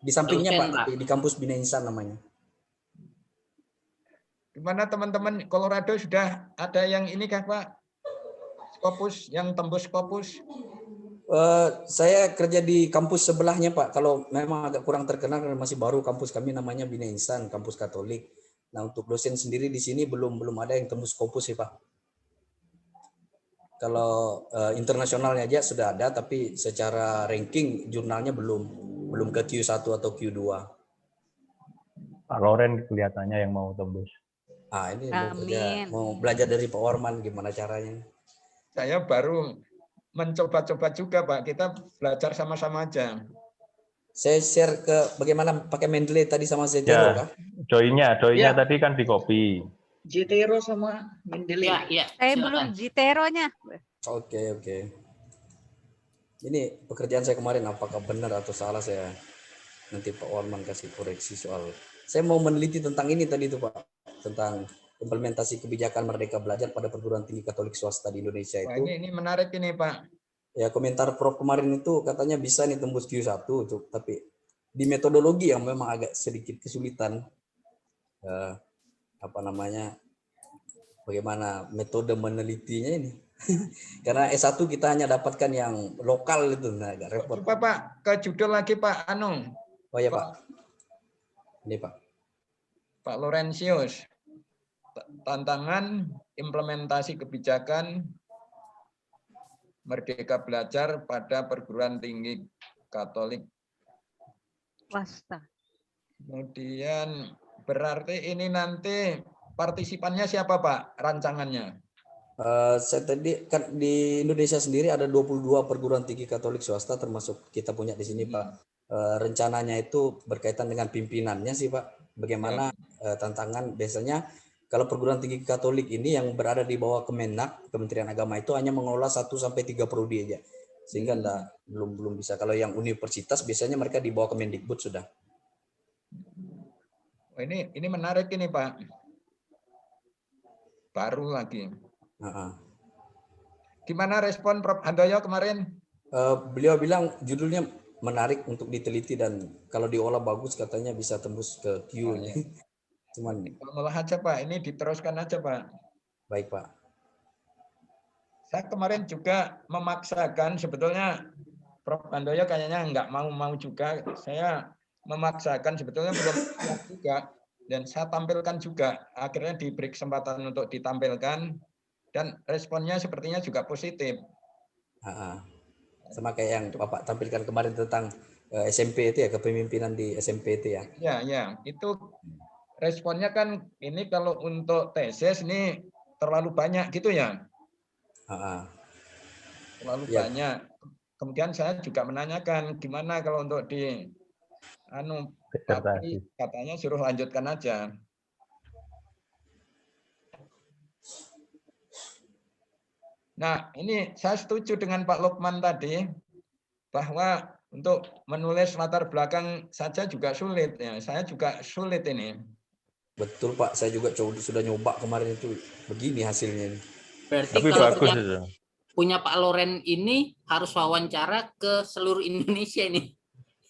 Di sampingnya Pak, di kampus Bineinsan namanya. Di mana teman-teman Colorado sudah ada yang ini kah, Pak? Scopus, yang tembus Scopus? Saya kerja di kampus sebelahnya, Pak. Kalau memang agak kurang terkenal karena masih baru kampus kami namanya Bineinsan, kampus Katolik. Nah, untuk dosen sendiri di sini belum ada yang tembus Scopus sih, Pak. Kalau internasionalnya aja sudah ada, tapi secara ranking jurnalnya belum ke Q1 atau Q2. Pak Loren kelihatannya yang mau tembus. Ini Amin. mau belajar dari Pak Orman gimana caranya. Saya baru mencoba-coba juga, Pak. Kita belajar sama-sama aja. Saya share ke bagaimana pakai Mendeley tadi sama Zetero Ya, kah? joinnya Ya. tadi kan di copy. Jetero sama Mendeley. Ya, Saya silakan. belum Jiteronya. Oke. Ini pekerjaan saya kemarin, apakah benar atau salah saya nanti Pak Orman kasih koreksi soal. Saya mau meneliti tentang ini tadi itu Pak, tentang implementasi kebijakan Merdeka Belajar pada perguruan tinggi Katolik swasta di Indonesia Wah, itu. ini menarik ini, Pak. Ya, komentar Prof kemarin itu katanya bisa nih tembus Q1 tuh, tapi di metodologi yang memang agak sedikit kesulitan. Bagaimana metode menelitinya ini. Karena S1 kita hanya dapatkan yang lokal itu, agak repot. Coba Pak, ke judul lagi Pak Anu. Oh ya Pak. Ini Pak. Pak Laurentius. Tantangan implementasi kebijakan Merdeka Belajar pada perguruan tinggi Katolik Swasta. Kemudian berarti ini nanti partisipannya siapa Pak rancangannya? Saya tadi kan di Indonesia sendiri ada 22 perguruan tinggi Katolik swasta termasuk kita punya di sini Pak. Rencananya itu berkaitan dengan pimpinannya sih Pak. Bagaimana tantangan biasanya kalau perguruan tinggi Katolik ini yang berada di bawah Kemenak, Kementerian Agama itu hanya mengelola 1 sampai 3 prodi aja. Sehingga belum bisa. Kalau yang universitas biasanya mereka di bawah Kemendikbud sudah. Oh, ini menarik ini Pak. Baru lagi. Gimana respon Prof. Handoyo kemarin? Beliau bilang judulnya menarik untuk diteliti dan kalau diolah bagus katanya bisa tembus ke Q-nya. Cuman ngolah aja Pak, ini diteruskan aja Pak. Baik Pak. Saya kemarin juga memaksakan sebetulnya Prof. Handoyo kayaknya nggak mau juga. Saya memaksakan sebetulnya belum juga dan saya tampilkan juga. Akhirnya diberi kesempatan untuk ditampilkan dan responnya sepertinya juga positif. Sama kayak yang Bapak tampilkan kemarin tentang SMP itu ya, kepemimpinan di SMP itu ya. Ya, itu responnya kan ini kalau untuk tesis ini terlalu banyak gitu ya. Terlalu banyak. Kemudian saya juga menanyakan gimana kalau untuk di tapi katanya suruh lanjutkan aja. Nah, ini saya setuju dengan Pak Lukman tadi bahwa untuk menulis latar belakang saja juga sulit ya. Saya juga sulit ini. Betul Pak, saya juga sudah nyoba kemarin itu begini hasilnya. Berarti tapi kalau bagus punya Pak Loren ini harus wawancara ke seluruh Indonesia ini.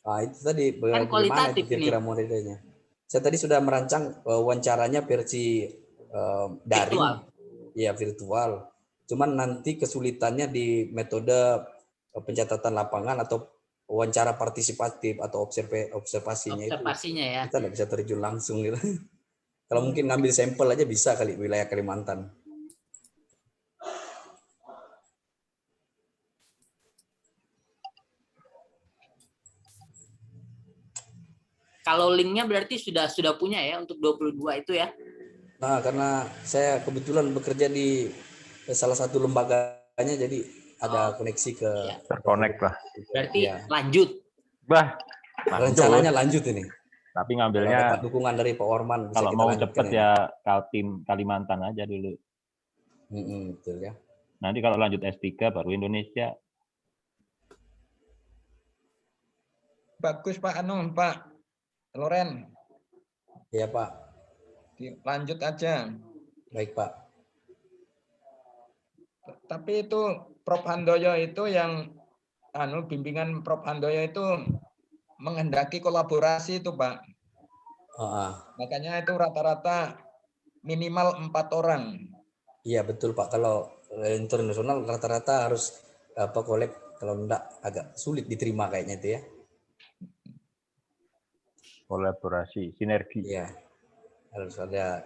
Itu tadi Kan bagaimana itu kualitatif kira-kira modelnya. Saya tadi sudah merancang wawancaranya versi daring, ya virtual. Cuman nanti kesulitannya di metode pencatatan lapangan atau wawancara partisipatif atau observasinya itu. Ya. Kita nggak bisa terjun langsung gitu. Kalau mungkin ngambil sampel aja bisa kali wilayah Kalimantan. Kalau linknya berarti sudah punya ya untuk 22 itu ya? Nah, karena saya kebetulan bekerja di salah satu lembaganya, jadi ada koneksi ke terkonek lah. Berarti lanjut. Rencananya lanjut ini. Tapi ngambilnya dapat dukungan dari Pak Orman. Kalau mau cepet ya Kaltim Kalimantan aja dulu. Betul ya. Nanti kalau lanjut S3 baru Indonesia. Bagus Pak Pak Loren. Iya Pak. Lanjut aja. Baik Pak. Tapi itu Prof. Handoyo itu yang bimbingan Prof. Handoyo itu menghendaki kolaborasi itu Pak. Makanya itu rata-rata minimal 4 orang. Iya betul Pak. Kalau internasional rata-rata harus collab. Kalau enggak agak sulit diterima kayaknya itu ya. Kolaborasi, sinergi. Iya. Harus ada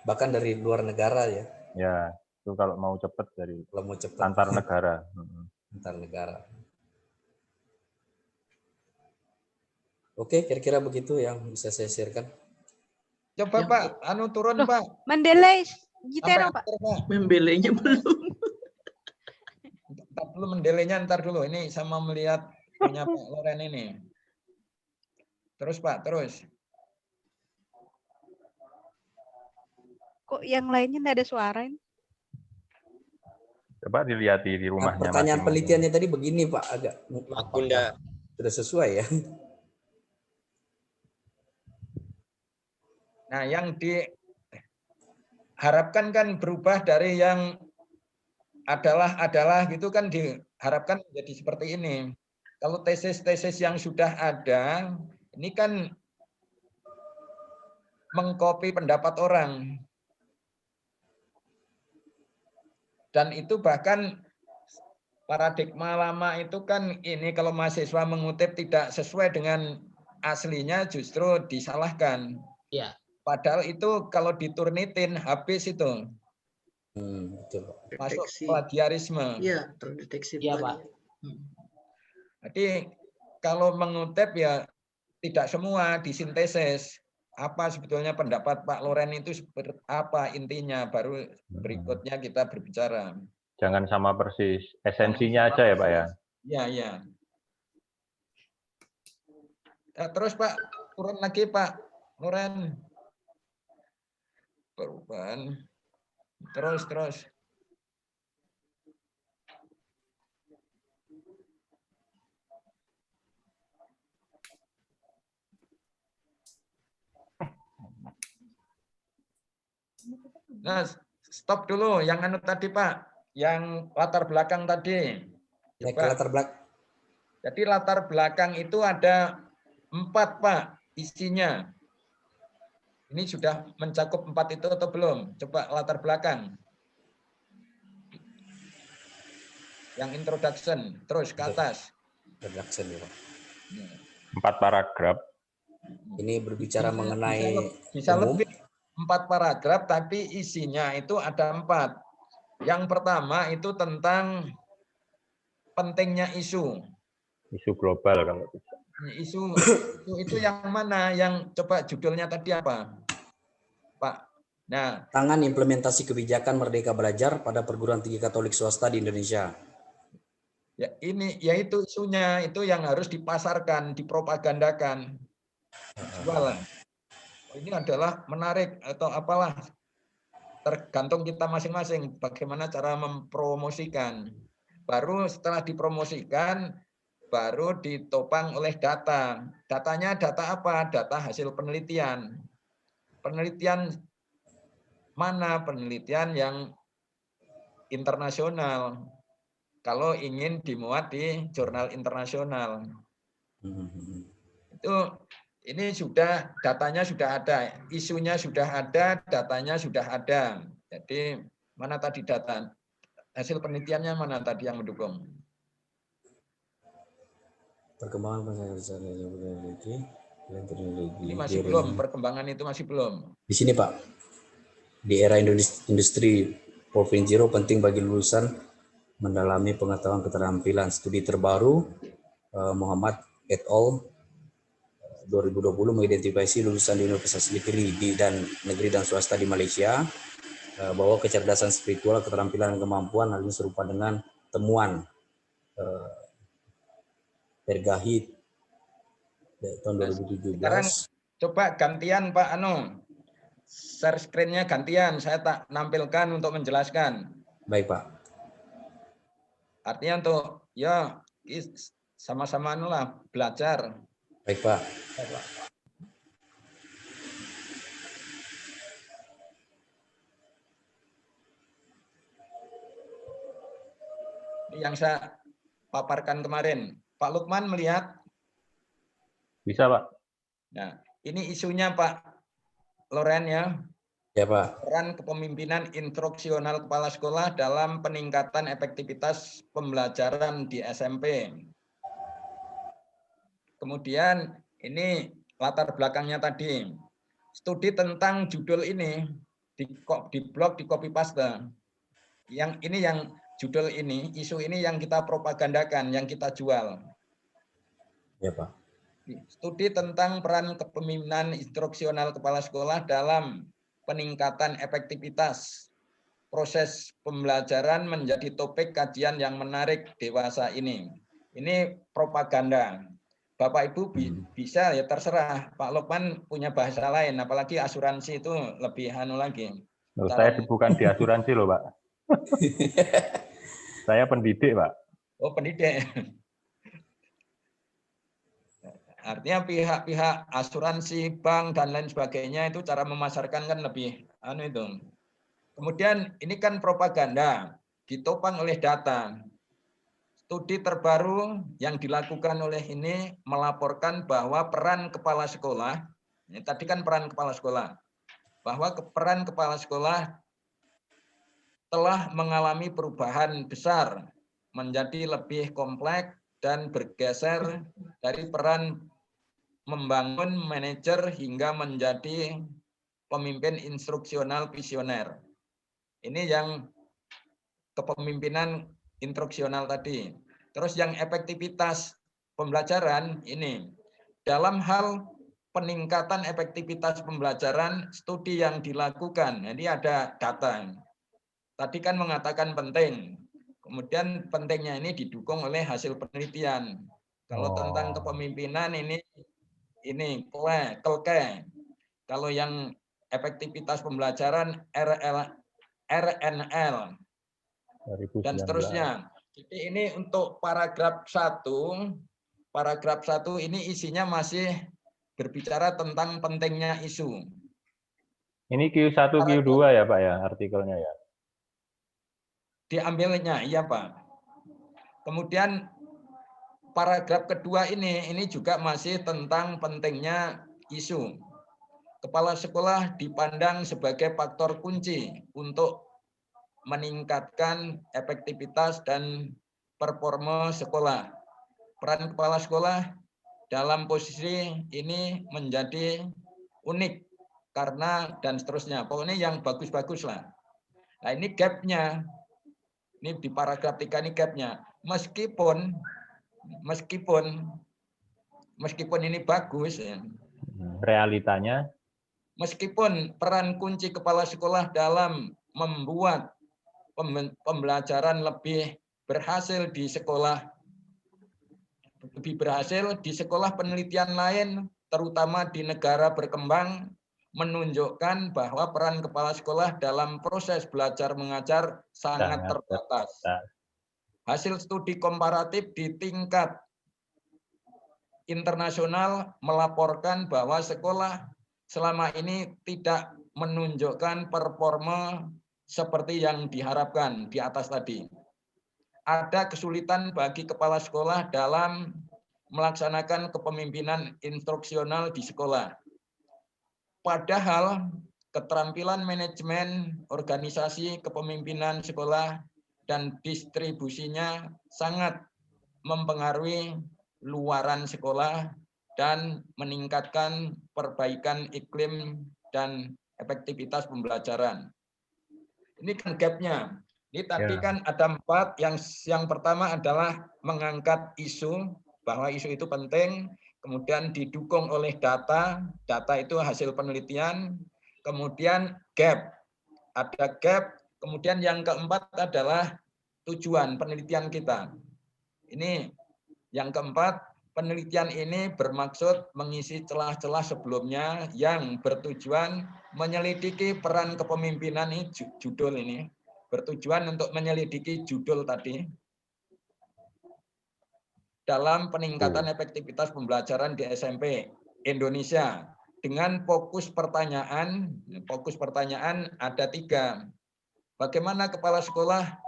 bahkan dari luar negara ya. Ya. Itu kalau mau cepat dari Kalau mau cepat antar negara. antar negara. Oke, kira-kira begitu yang bisa saya sharekan. Coba Yang- Pak, anu turun Loh, Pak. Mendeley Sampai Gitero, Pak. akhir, Pak. Membelenya belum. Ntar dulu mendelenya ntar dulu. Ini sama melihat punya Pak Loren ini. Terus Pak, terus. Kok yang lainnya nggak ada suara ini? Coba dilihat di Nah, rumahnya pertanyaan masing-masing. penelitiannya tadi begini Pak, agak Bunda. sudah sesuai ya. Nah, yang diharapkan kan berubah dari yang adalah gitu kan diharapkan menjadi seperti ini. Kalau tesis-tesis yang sudah ada, ini kan mengcopy pendapat orang. Dan itu bahkan paradigma lama itu kan ini kalau mahasiswa mengutip tidak sesuai dengan aslinya justru disalahkan. Ya. Padahal itu kalau diturnitin habis itu. Betul. Masuk Deteksi. plagiarisme. Iya, terdeteksi. Iya, Pak. Jadi kalau mengutip ya tidak semua disintesis. Apa sebetulnya pendapat Pak Loren itu seperti apa intinya, baru berikutnya kita berbicara. Jangan sama persis. Esensinya aja ya Pak ya. Iya, iya. Terus Pak, turun lagi Pak Loren. Perubahan. Terus. Nah, stop dulu. Yang anu tadi Pak, yang latar belakang tadi. Naik ke latar belakang. Jadi latar belakang itu ada 4 Pak isinya. Ini sudah mencakup 4 itu atau belum? Coba latar belakang. Yang introduction, terus ke atas. Introduction ya Pak. 4 paragraf. Ini berbicara mengenai bisa umum. lebih 4 paragraf, tapi isinya itu ada 4. Yang pertama itu tentang pentingnya isu. Isu global kalau bisa. Isu itu yang mana? Yang coba judulnya tadi apa, Pak? Nah, Tangan implementasi kebijakan Merdeka Belajar pada perguruan tinggi Katolik swasta di Indonesia. ya ini yaitu isunya itu yang harus dipasarkan, dipropagandakan, dijual. Ini adalah menarik atau apalah, tergantung kita masing-masing bagaimana cara mempromosikan. Baru setelah dipromosikan, baru ditopang oleh data. Datanya data apa? Data hasil penelitian. Penelitian mana? Penelitian yang internasional. Kalau ingin dimuat di jurnal internasional. Ini sudah datanya sudah ada, isunya sudah ada, datanya sudah ada. Jadi mana tadi data? Hasil penelitiannya mana tadi yang mendukung? Perkembangan Ini masih belum, perkembangan itu masih belum. Di sini Pak, di era industri 4.0 penting bagi lulusan mendalami pengetahuan keterampilan. Studi terbaru Muhammad et al. 2020 mengidentifikasi lulusan di Universitas Negeri dan swasta di Malaysia bahwa kecerdasan spiritual, keterampilan dan kemampuan hal ini serupa dengan temuan Tergahit tahun 2017. Sekarang coba gantian Pak share screen-nya gantian, saya tak nampilkan untuk menjelaskan. Baik Pak. Artinya untuk ya sama-sama belajar. Baik Pak. Yang saya paparkan kemarin, Pak Lukman melihat? Bisa Pak. Nah, ini isunya Pak Loren ya. Ya Pak. Peran kepemimpinan instruksional kepala sekolah dalam peningkatan efektivitas pembelajaran di SMP. Kemudian ini latar belakangnya tadi. Studi tentang judul ini di blog di copy paste. Yang ini yang judul ini, isu ini yang kita propagandakan, yang kita jual. Ya, Pak. Studi tentang peran kepemimpinan instruksional kepala sekolah dalam peningkatan efektivitas proses pembelajaran menjadi topik kajian yang menarik dewasa ini. Ini propaganda. Bapak Ibu bisa ya terserah. Pak Lukman punya bahasa lain, apalagi asuransi itu lebih anu lagi. Loh, saya bukan di asuransi loh, Pak. Saya pendidik, Pak. Oh, pendidik. Artinya pihak-pihak asuransi, bank, dan lain sebagainya itu cara memasarkan kan lebih anu itu. Kemudian ini kan propaganda, ditopang oleh data. Studi terbaru yang dilakukan oleh ini melaporkan bahwa peran kepala sekolah, ini tadi kan peran kepala sekolah, bahwa peran kepala sekolah telah mengalami perubahan besar menjadi lebih kompleks dan bergeser dari peran membangun manajer hingga menjadi pemimpin instruksional visioner. Ini yang kepemimpinan instruksional tadi. Terus yang efektivitas pembelajaran ini. Dalam hal peningkatan efektivitas pembelajaran, studi yang dilakukan. Jadi ada data. Tadi kan mengatakan penting. Kemudian pentingnya ini didukung oleh hasil penelitian. Kalau tentang kepemimpinan ini kelke. Kalau yang efektivitas pembelajaran RNL dan seterusnya. Jadi ini untuk paragraf 1 ini isinya masih berbicara tentang pentingnya isu. Ini Q1, Q2 ya Pak ya artikelnya ya? Diambilnya, iya Pak. Kemudian paragraf kedua ini juga masih tentang pentingnya isu. Kepala sekolah dipandang sebagai faktor kunci untuk meningkatkan efektivitas dan performa sekolah. Peran kepala sekolah dalam posisi ini menjadi unik karena dan seterusnya. Pokoknya yang bagus-bagus lah. Nah ini gapnya. Ini di paragraf 3 ini gapnya. Meskipun ini bagus ya. Realitanya Meskipun peran kunci kepala sekolah dalam membuat pembelajaran lebih berhasil di sekolah penelitian lain terutama di negara berkembang menunjukkan bahwa peran kepala sekolah dalam proses belajar mengajar sangat terbatas. Hasil studi komparatif di tingkat internasional melaporkan bahwa sekolah selama ini tidak menunjukkan performa seperti yang diharapkan di atas tadi. Ada kesulitan bagi kepala sekolah dalam melaksanakan kepemimpinan instruksional di sekolah. Padahal keterampilan manajemen organisasi kepemimpinan sekolah dan distribusinya sangat mempengaruhi luaran sekolah dan meningkatkan perbaikan iklim dan efektivitas pembelajaran. Ini kan gapnya. Ini tadi kan ada 4. Yang pertama adalah mengangkat isu, bahwa isu itu penting, kemudian didukung oleh data, data itu hasil penelitian, kemudian gap, ada gap, kemudian yang keempat adalah tujuan penelitian kita. Ini yang keempat, penelitian ini bermaksud mengisi celah-celah sebelumnya yang bertujuan menyelidiki peran kepemimpinan ini, judul ini, bertujuan untuk menyelidiki judul tadi, dalam peningkatan efektivitas pembelajaran di SMP Indonesia dengan fokus pertanyaan ada 3. Bagaimana kepala sekolah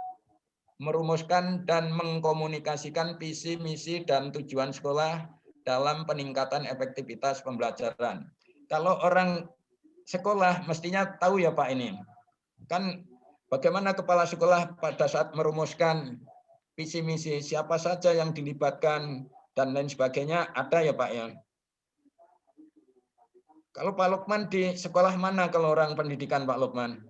merumuskan dan mengkomunikasikan visi, misi, dan tujuan sekolah dalam peningkatan efektivitas pembelajaran. Kalau orang sekolah mestinya tahu ya Pak ini. Kan bagaimana kepala sekolah pada saat merumuskan visi misi, siapa saja yang dilibatkan dan lain sebagainya ada ya Pak ya. Kalau Pak Lukman di sekolah mana kalau orang pendidikan Pak Lukman?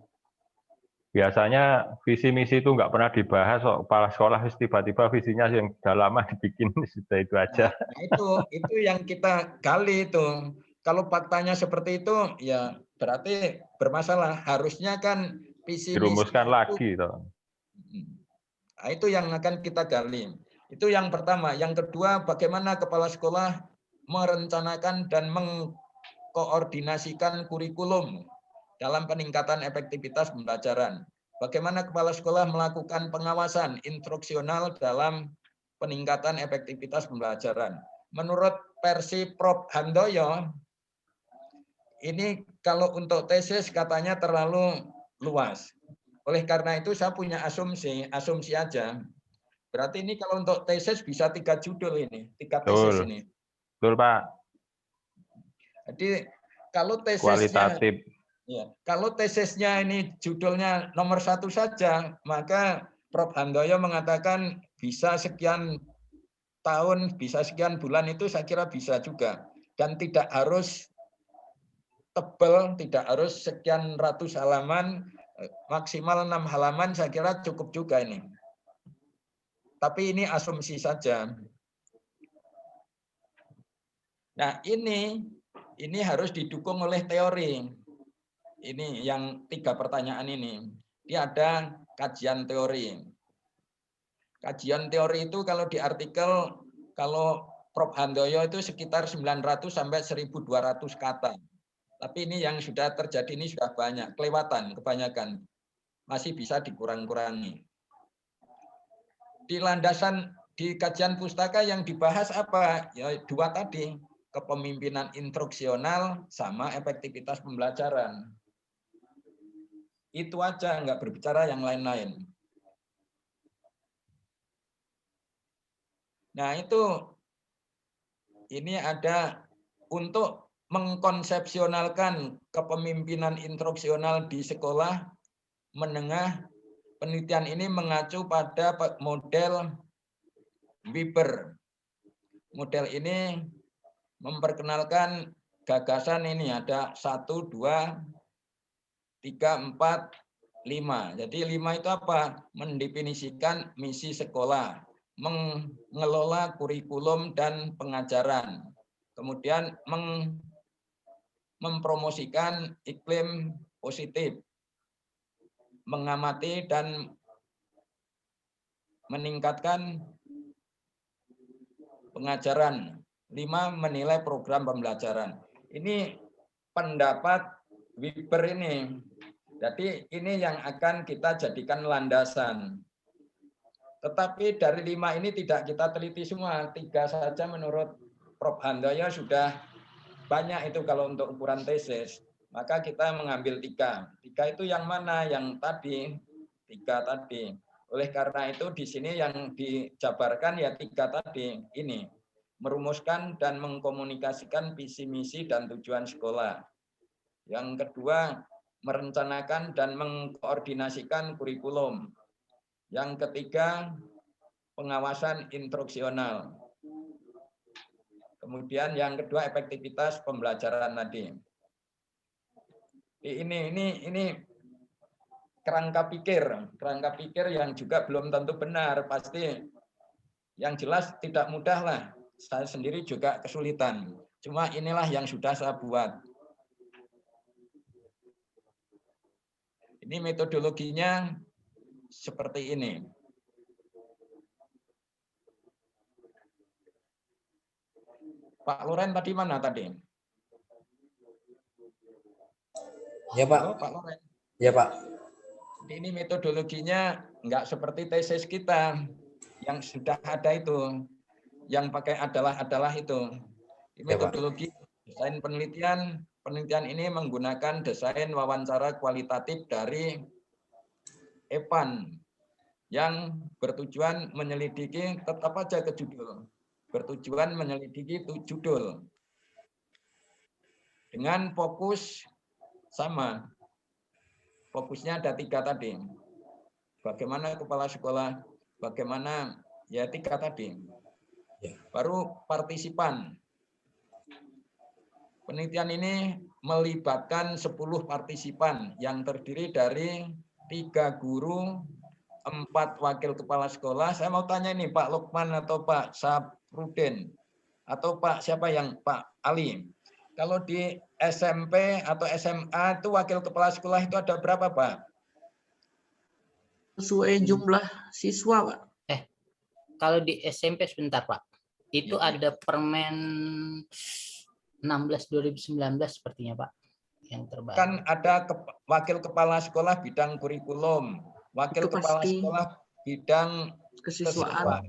biasanya visi misi itu nggak pernah dibahas kok, kepala sekolah tiba-tiba visinya yang sudah lama dibikin, sudah itu aja. Nah, itu yang kita gali itu. Kalau faktanya seperti itu, ya berarti bermasalah. Harusnya kan visi misi Dirumuskan itu. lagi toh. Nah, itu yang akan kita gali. Itu yang pertama. Yang kedua, bagaimana kepala sekolah merencanakan dan mengkoordinasikan kurikulum dalam peningkatan efektivitas pembelajaran. Bagaimana kepala sekolah melakukan pengawasan instruksional dalam peningkatan efektivitas pembelajaran. Menurut versi Prof. Handoyo, ini kalau untuk tesis katanya terlalu luas. Oleh karena itu saya punya asumsi aja. Berarti ini kalau untuk tesis bisa 3 judul ini, 3 tesis ini. Betul Pak. Jadi kalau tesisnya, Kualitatif. ya, kalau tesisnya ini judulnya nomor 1 saja, maka Prof. Handoyo mengatakan bisa sekian tahun, bisa sekian bulan, itu saya kira bisa juga. Dan tidak harus tebal, tidak harus sekian ratus halaman, maksimal 6 halaman saya kira cukup juga ini. Tapi ini asumsi saja. Nah, ini harus didukung oleh teori. Ini yang 3 pertanyaan ini. Ini ada kajian teori. Kajian teori itu kalau di artikel, kalau Prof. Handoyo itu sekitar 900 sampai 1.200 kata. Tapi ini yang sudah terjadi ini sudah banyak, kelewatan kebanyakan. Masih bisa dikurang-kurangi. Di landasan, di kajian pustaka yang dibahas apa? Ya 2 tadi, kepemimpinan instruksional sama efektivitas pembelajaran. Itu aja, nggak berbicara yang lain-lain. Nah itu, ini ada untuk mengkonsepsionalkan kepemimpinan instruksional di sekolah menengah. Penelitian ini mengacu pada model Weber. Model ini memperkenalkan gagasan ini ada 1, 2, 3, 4, 5. Jadi 5 itu apa? Mendefinisikan misi sekolah, mengelola kurikulum dan pengajaran, kemudian mempromosikan iklim positif, mengamati dan meningkatkan pengajaran. 5, menilai program pembelajaran. Ini pendapat Weber ini. Jadi ini yang akan kita jadikan landasan. Tetapi dari 5 ini tidak kita teliti semua. 3 saja menurut Prof. Handoyo sudah banyak itu kalau untuk ukuran tesis. Maka kita mengambil 3. 3 itu yang mana? Yang tadi, 3 tadi. Oleh karena itu di sini yang dijabarkan ya 3 tadi. Ini, merumuskan dan mengkomunikasikan visi misi dan tujuan sekolah. Yang kedua, merencanakan dan mengkoordinasikan kurikulum. Yang ketiga, pengawasan instruksional. Kemudian yang kedua, efektivitas pembelajaran tadi. Ini kerangka pikir yang juga belum tentu benar, pasti yang jelas tidak mudah lah. Saya sendiri juga kesulitan. Cuma inilah yang sudah saya buat. Ini metodologinya seperti ini. Pak Loren tadi mana tadi? Ya Pak. Halo, Pak Loren. Ya Pak. Ini metodologinya nggak seperti tesis kita yang sudah ada itu, yang pakai adalah itu. Ini metodologi desain penelitian. Penelitian ini menggunakan desain wawancara kualitatif dari Evan yang bertujuan menyelidiki, tetap aja ke judul, bertujuan menyelidiki judul dengan fokus sama. Fokusnya ada 3 tadi. Bagaimana kepala sekolah, bagaimana ya 3 tadi. Baru partisipan. Penelitian ini melibatkan 10 partisipan yang terdiri dari 3 guru, 4 wakil kepala sekolah. Saya mau tanya ini Pak Lukman atau Pak Saprudin atau Pak siapa yang Pak Ali. Kalau di SMP atau SMA itu wakil kepala sekolah itu ada berapa Pak? Sesuai jumlah siswa, Pak. Kalau di SMP sebentar Pak, itu Ya. ada Permen 16 2019 sepertinya Pak yang terbaru. Kan ada wakil kepala sekolah bidang kurikulum, wakil Itu kepala pasti sekolah bidang kesiswaan,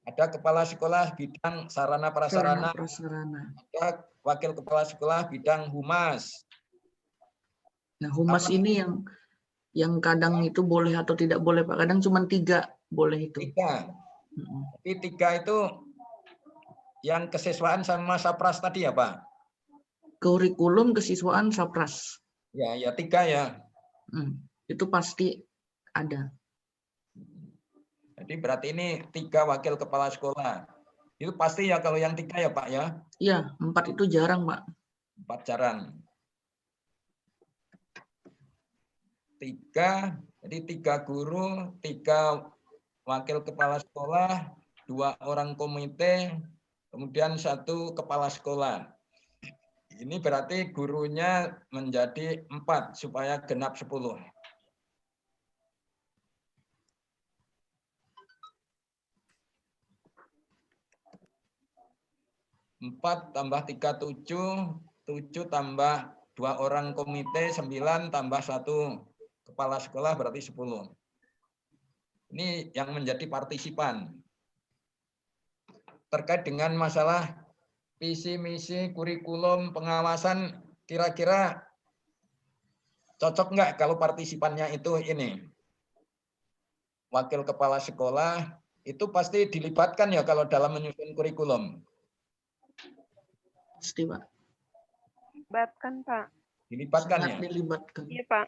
ada kepala sekolah bidang sarana prasarana, sarana prasarana. ada wakil kepala sekolah bidang humas. Nah, humas ini yang kadang itu boleh atau tidak boleh, Pak. Kadang cuma 3 boleh itu. 3. Jadi 3 itu yang kesiswaan sama sapras tadi ya Pak? Kurikulum, kesiswaan, sapras. Ya 3 ya. Itu pasti ada. Jadi berarti ini 3 wakil kepala sekolah. Itu pasti ya kalau yang 3 ya Pak ya? Iya, 4 itu jarang, Pak. 4 jarang. 3, jadi 3 guru, 3 wakil kepala sekolah, 2 orang komite, kemudian 1 kepala sekolah. Ini berarti gurunya menjadi 4 supaya genap 10. 4 tambah 3, 7, 7 tambah 2 orang komite, 9 tambah 1 kepala sekolah berarti 10. Ini yang menjadi partisipan. Terkait dengan masalah visi misi kurikulum pengawasan, kira-kira cocok nggak kalau partisipannya itu ini? Wakil kepala sekolah itu pasti dilibatkan ya kalau dalam menyusun kurikulum. Pasti, Pak. Dilibatkan, Pak. Dilibatkan ya? Dilibatkan. Iya, Pak.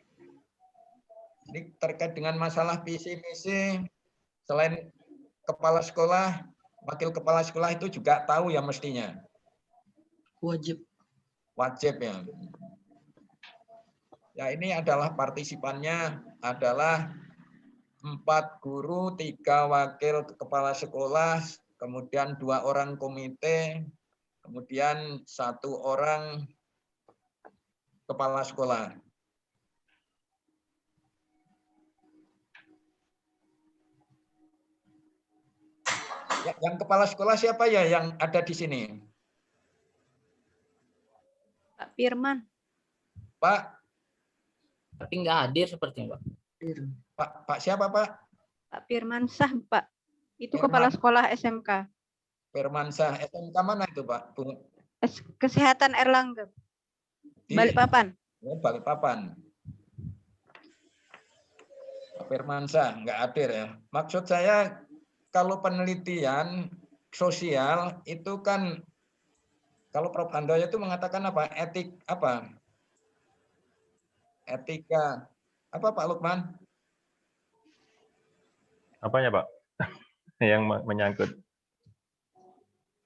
Jadi terkait dengan masalah visi misi, selain kepala sekolah, wakil kepala sekolah itu juga tahu ya mestinya. Wajib. Wajib ya. Ya ini adalah partisipannya adalah 4 guru, 3 wakil kepala sekolah, kemudian 2 orang komite, kemudian 1 orang kepala sekolah. Ya, yang kepala sekolah siapa ya yang ada di sini? Pak Firman. Pak? Tapi nggak hadir sepertinya Pak. Pak siapa Pak? Pak Firman Sah, Pak. Itu Firman. kepala sekolah SMK. Firmansyah, SMK mana itu Pak? Kesehatan Erlangga. Balikpapan. Oh, Balikpapan. Pak Firmansyah nggak hadir ya. Maksud saya kalau penelitian sosial itu kan kalau Prof. Handoyo itu mengatakan apa? Etika apa Pak Lukman? Apanya Pak? Yang menyangkut?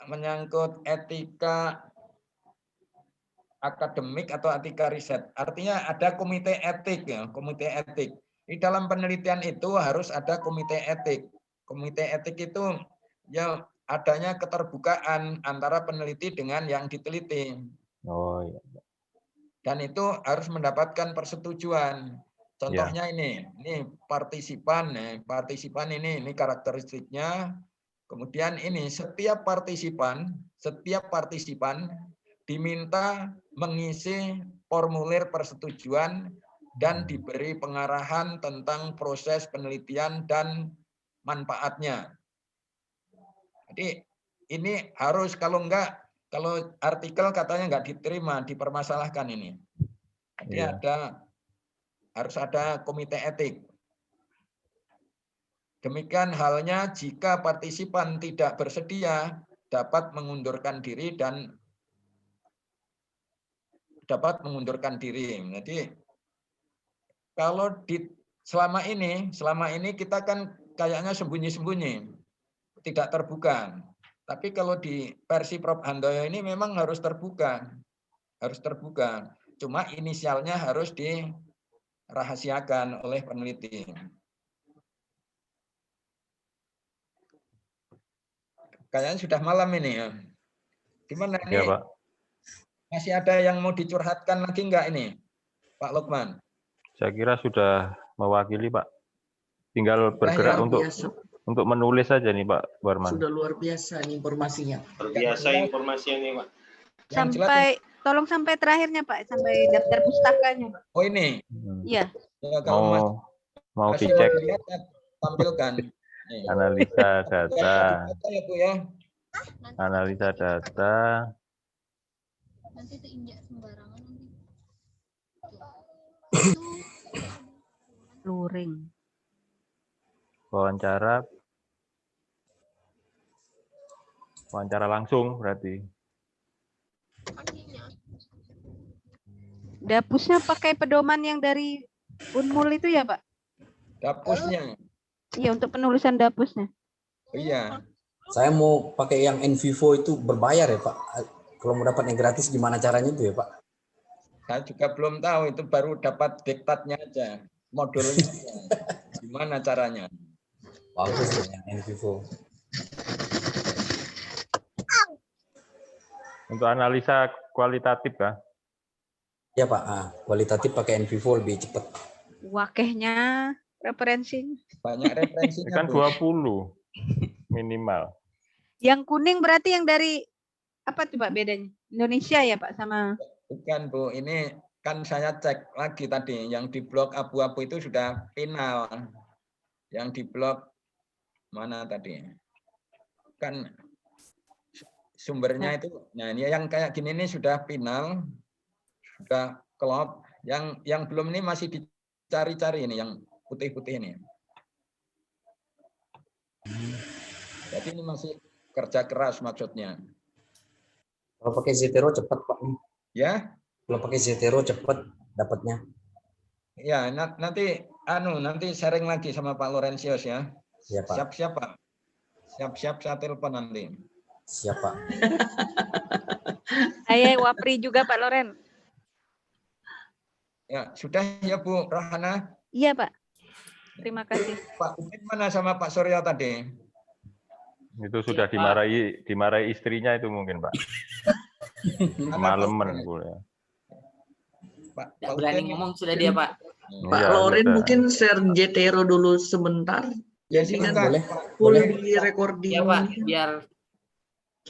Menyangkut etika akademik atau etika riset. Artinya ada komite etik ya, komite etik. Di dalam penelitian itu harus ada komite etik. Komite etik itu ya adanya keterbukaan antara peneliti dengan yang diteliti. Oh iya. Dan itu harus mendapatkan persetujuan. Contohnya ini partisipan, partisipan ini karakteristiknya. Kemudian ini setiap partisipan diminta mengisi formulir persetujuan dan diberi pengarahan tentang proses penelitian dan manfaatnya. Jadi ini harus kalau artikel katanya nggak diterima, dipermasalahkan ini. Jadi harus ada komite etik. Demikian halnya jika partisipan tidak bersedia dapat mengundurkan diri dan Jadi kalau selama ini kita kan kayaknya sembunyi-sembunyi, tidak terbuka. Tapi kalau di versi Prof. Handoyo ini memang harus terbuka. Cuma inisialnya harus dirahasiakan oleh peneliti. Kayaknya sudah malam ini ya. Gimana ini? Ya, Pak. Masih ada yang mau dicurhatkan lagi enggak ini, Pak Lukman? Saya kira sudah mewakili, Pak. Tinggal bergerak Luar untuk biasa. menulis saja nih, Pak Warman. Sudah luar biasa nih informasinya. Luar biasa informasinya nih, Pak. Tolong sampai terakhirnya Pak, sampai daftar pustakanya Pak. Oh ini. Iya. Ya, kalau Mau masih dicek dilihat, tampilkan. Nih. analisa data. Ya, Bu, ya. Analisa data. Nanti keinjak sembarangan nanti. Luring. Wawancara langsung berarti. Dapusnya pakai pedoman yang dari Unmul itu ya Pak? Dapusnya. Iya, untuk penulisan dapusnya. Iya. Saya mau pakai yang NVivo itu berbayar ya Pak. Kalau mau dapat yang gratis gimana caranya itu ya Pak? Saya juga belum tahu, itu baru dapat diktatnya aja, modulnya aja. Gimana caranya? Bagus ya yang NVivo. Untuk analisa kualitatif kah? Ya Pak, kualitatif pakai NVivo lebih cepat. Wakehnya, referensinya. Banyak referensinya. Kan 20 minimal. Yang kuning berarti yang dari apa tuh Pak bedanya? Indonesia ya Pak sama? Bukan Bu, ini kan saya cek lagi tadi, yang di blok abu-abu itu sudah final. Yang di blok mana tadi? Kan sumbernya itu, nah ini yang kayak gini ini sudah final, sudah klop. Yang belum ini masih dicari-cari ini, yang putih-putih ini. Jadi ini masih kerja keras maksudnya. Kalau pakai Zotero cepat Pak. Ya? Kalau pakai Zotero cepat dapatnya. Ya, nanti sharing lagi sama Pak Lorenzius ya. Iya Pak. Siap-siap Pak. Siap-siap saya telepon nanti. Siap Pak. Saya Wapri juga Pak Loren. Ya, sudah ya Bu Rahana? Iya Pak. Terima kasih. Pak Udin mana sama Pak Surya tadi? Itu sudah dimarahi istrinya itu mungkin, Pak. Maleman boleh. Tidak berani ngomong sudah dia, Pak. Pak Loren mungkin share Zotero dulu sebentar. Ya, Jadi kan boleh. di recording. Ya Pak, biar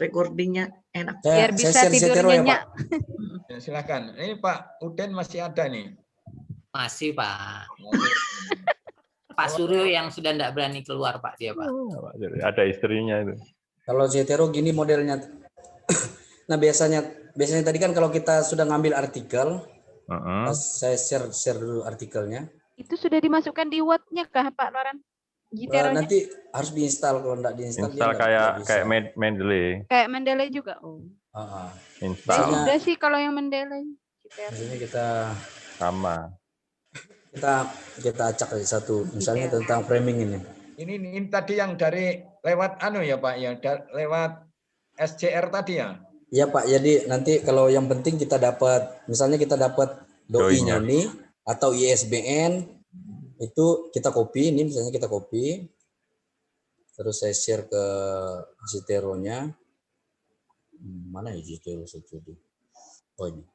recordingnya enak. Biar bisa tidur nyenyak. Ya, silakan. Ini Pak Udin masih ada nih. Masih Pak. Pak Suryo yang sudah tidak berani keluar Pak dia Pak. Ada istrinya itu. Kalau Zotero gini modelnya. Nah biasanya tadi kan kalau kita sudah ngambil artikel, saya share dulu artikelnya. Itu sudah dimasukkan di Word-nya kah Pak Loren? Nanti harus diinstal, kalau enggak diinstal. Install kayak Mendeley. Kayak Mendeley juga. Oh. Install. Udah sih kalau yang Mendeley. Biasanya kita sama. Kita acak satu, misalnya tentang framing ini. Ini tadi yang dari lewat ya Pak ya, lewat SCR tadi ya. Iya Pak, jadi nanti kalau yang penting kita dapat, misalnya kita dapat doi-nya nih atau ISBN itu kita copy, ini misalnya kita copy, terus saya share ke Zotero-nya. Mana ya Zotero tadi? Oh ini.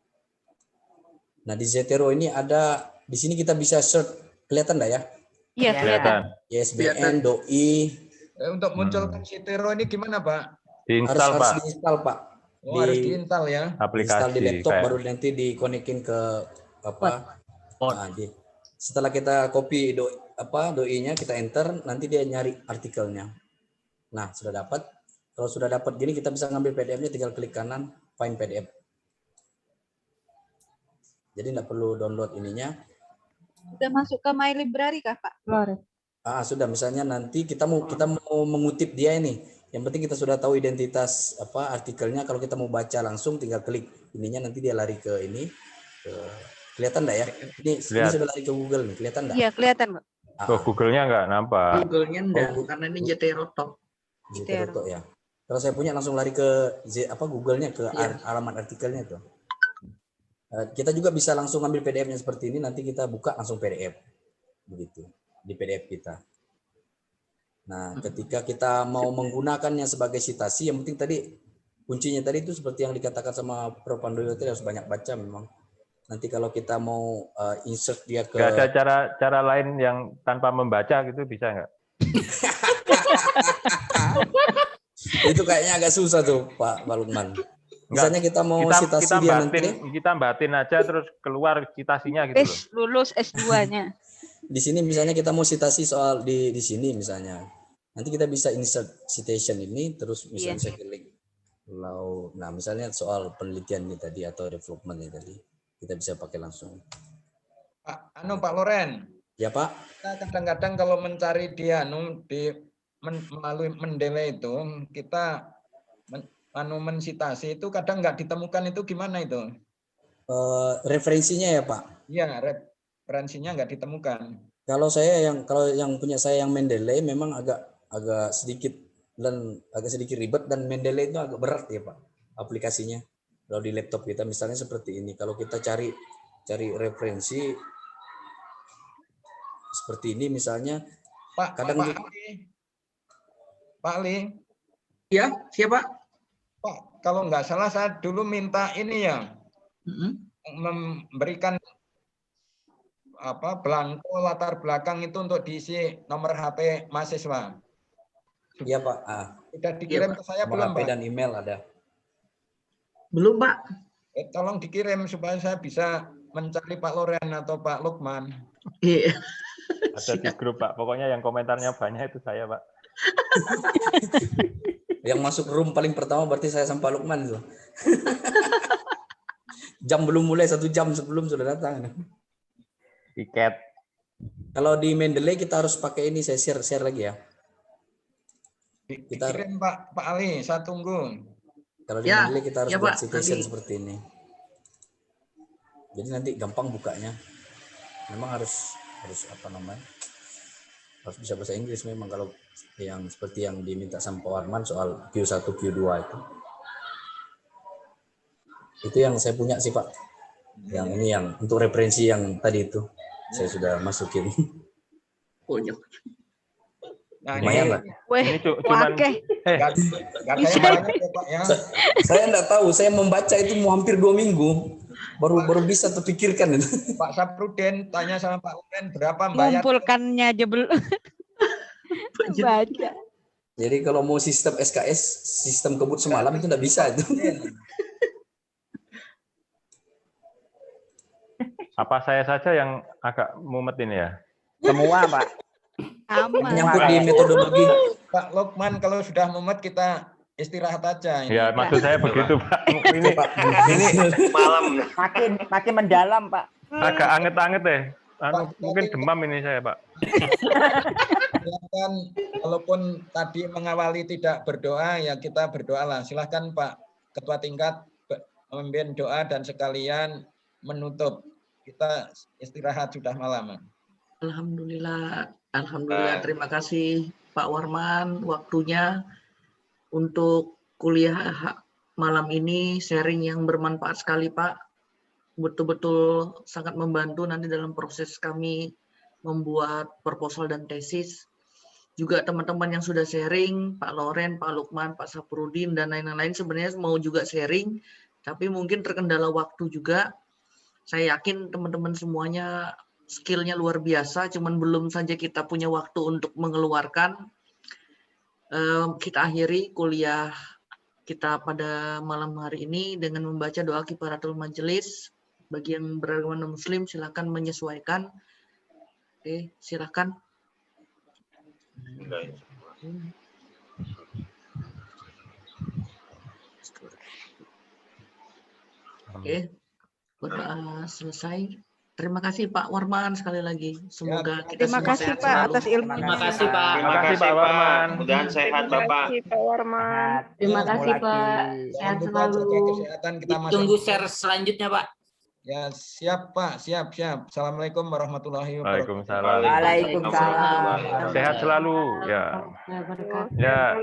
Nah di Zotero ini ada. Di sini kita bisa search, kelihatan enggak ya? Iya, kelihatan. ISBN, doi. Untuk munculkan Zotero ini gimana, Pak? Diinstal, Pak. Harus diinstal, Pak. Oh, harus diinstal ya. Install di laptop baru nanti dikonekin ke apa? Nah, setelah kita copy doi-nya, kita enter, nanti dia nyari artikelnya. Nah, sudah dapat. Kalau sudah dapat gini kita bisa ngambil PDF-nya, tinggal klik kanan, find PDF. Jadi enggak perlu download ininya. Sudah masuk ke My Library kah Pak Loren? Sudah, misalnya nanti kita mau mengutip dia ini. Yang penting kita sudah tahu identitas artikelnya. Kalau kita mau baca langsung tinggal klik ininya, nanti dia lari ke ini. Kelihatan enggak ya? Ini sudah lari ke Google nih, kelihatan enggak? Iya, kelihatan, Pak. Google-nya enggak nampak. Google-nya enggak, karena ini Zotero Top. Zotero ya. Kalau saya punya langsung lari ke Google-nya ke alamat artikelnya tuh. Kita juga bisa langsung ambil PDF-nya seperti ini, nanti kita buka langsung PDF, begitu di PDF kita. Nah, ketika kita mau menggunakannya sebagai citasi, yang penting tadi kuncinya tadi itu seperti yang dikatakan sama Prof. Pandoyo tadi, harus banyak baca memang. Nanti kalau kita mau insert dia ke... Nggak ada cara lain yang tanpa membaca gitu, bisa nggak? Itu kayaknya agak susah tuh Pak Lukman. Misalnya kita mau citasi dia nanti deh. Kita batin aja terus keluar citasinya gitu loh. Lulus S2-nya. Di sini misalnya kita mau citasi soal di sini misalnya. Nanti kita bisa insert citation ini terus misalnya saya klik lalu, nah misalnya soal penelitian ini tadi atau development ini tadi kita bisa pakai langsung. Pak Loren. Ya Pak. Kita kadang-kadang kalau mencari dia melalui Mendeley itu kita mensitasi itu kadang nggak ditemukan, itu gimana itu? Referensinya ya Pak? Iya, referensinya nggak ditemukan. Kalau yang punya saya yang Mendeley memang agak sedikit ribet, dan Mendeley itu agak berat ya Pak aplikasinya. Kalau di laptop kita misalnya seperti ini, kalau kita cari referensi seperti ini misalnya, Pak Ali. Ya, siapa? Pak, kalau nggak salah saya dulu minta ini ya, memberikan belangko latar belakang itu untuk diisi nomor HP mahasiswa. Iya Pak. Sudah dikirim ke saya belum HP Pak? dan email ada. Belum Pak. Tolong dikirim supaya saya bisa mencari Pak Loren atau Pak Lukman. Iya. Ada di grup Pak. Pokoknya yang komentarnya banyak itu saya Pak. Yang masuk room paling pertama berarti saya sama Pak Lukman itu. Jam belum mulai, 1 jam sebelum sudah datang. Tiket. Kalau di Mendeley kita harus pakai ini, saya share lagi ya. Kirim Pak Ali, saya tunggu. Kalau di Mendeley kita harus buat Pak, citation nanti. seperti ini. Jadi nanti gampang bukanya. Memang harus harus bisa bahasa Inggris memang kalau yang seperti yang diminta sama Pak Warman soal Q1 Q2 itu. Itu yang saya punya sih Pak. Yang ini yang untuk referensi yang tadi itu saya sudah masukin. Nah, lumayan lah. Ini cuman saya enggak tahu, saya membaca itu mau hampir 2 minggu baru bisa terpikirkan itu. Pak Saprudin tanya sama Pak Loren berapa bayar. Ngumpulkannya aja belum. Baca. Jadi kalau mau sistem SKS, sistem kebut semalam itu enggak bisa itu. Apa saya saja yang agak mumet ini ya? Semua Pak. Aman. Nyangkut di metodologi. Pak Lukman, kalau sudah mumet kita istirahat aja. Ya, maksud saya begitu Pak. Ini malam. Makin mendalam Pak. Agak anget-anget deh. Mungkin demam ini saya Pak. Silakan, walaupun tadi mengawali tidak berdoa, ya kita berdoalah. Silahkan Pak Ketua Tingkat memimpin doa dan sekalian menutup. Kita istirahat sudah malam. Alhamdulillah, terima kasih Pak Warman waktunya untuk kuliah malam ini, sharing yang bermanfaat sekali Pak. Betul-betul sangat membantu nanti dalam proses kami membuat proposal dan tesis. Juga teman-teman yang sudah sharing, Pak Loren, Pak Lukman, Pak Saprudin, dan lain-lain sebenarnya mau juga sharing, tapi mungkin terkendala waktu juga. Saya yakin teman-teman semuanya skillnya luar biasa, cuman belum saja kita punya waktu untuk mengeluarkan. Kita akhiri kuliah kita pada malam hari ini dengan membaca doa kifaratul majelis. Bagi yang beragama non-muslim silakan menyesuaikan. Oke, silakan. Oke, berdoa selesai. Terima kasih Pak Warman sekali lagi. Semoga kita Terima semua kasih sehat Pak selalu. atas ilmu. Terima kasih Pak. Terima kasih Pak Warman. Mudahan sehat Bapak. Terima kasih Pak Warman. Terima kasih Pak. Sehat selalu. Kesehatan kita masih. Tunggu share selanjutnya Pak. Ya, siap Pak, siap. Assalamualaikum warahmatullahi wabarakatuh. Waalaikumsalam. Waalaikumsalam. Sehat selalu ya. Ya.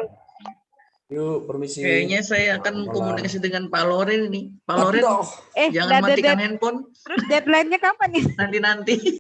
Yuk, permisi. Kayaknya saya akan Malam. komunikasi dengan Pak Loren ini. Pak Loren, Aduh. jangan matikan handphone. Terus deadline-nya kapan nih? Nanti-nanti.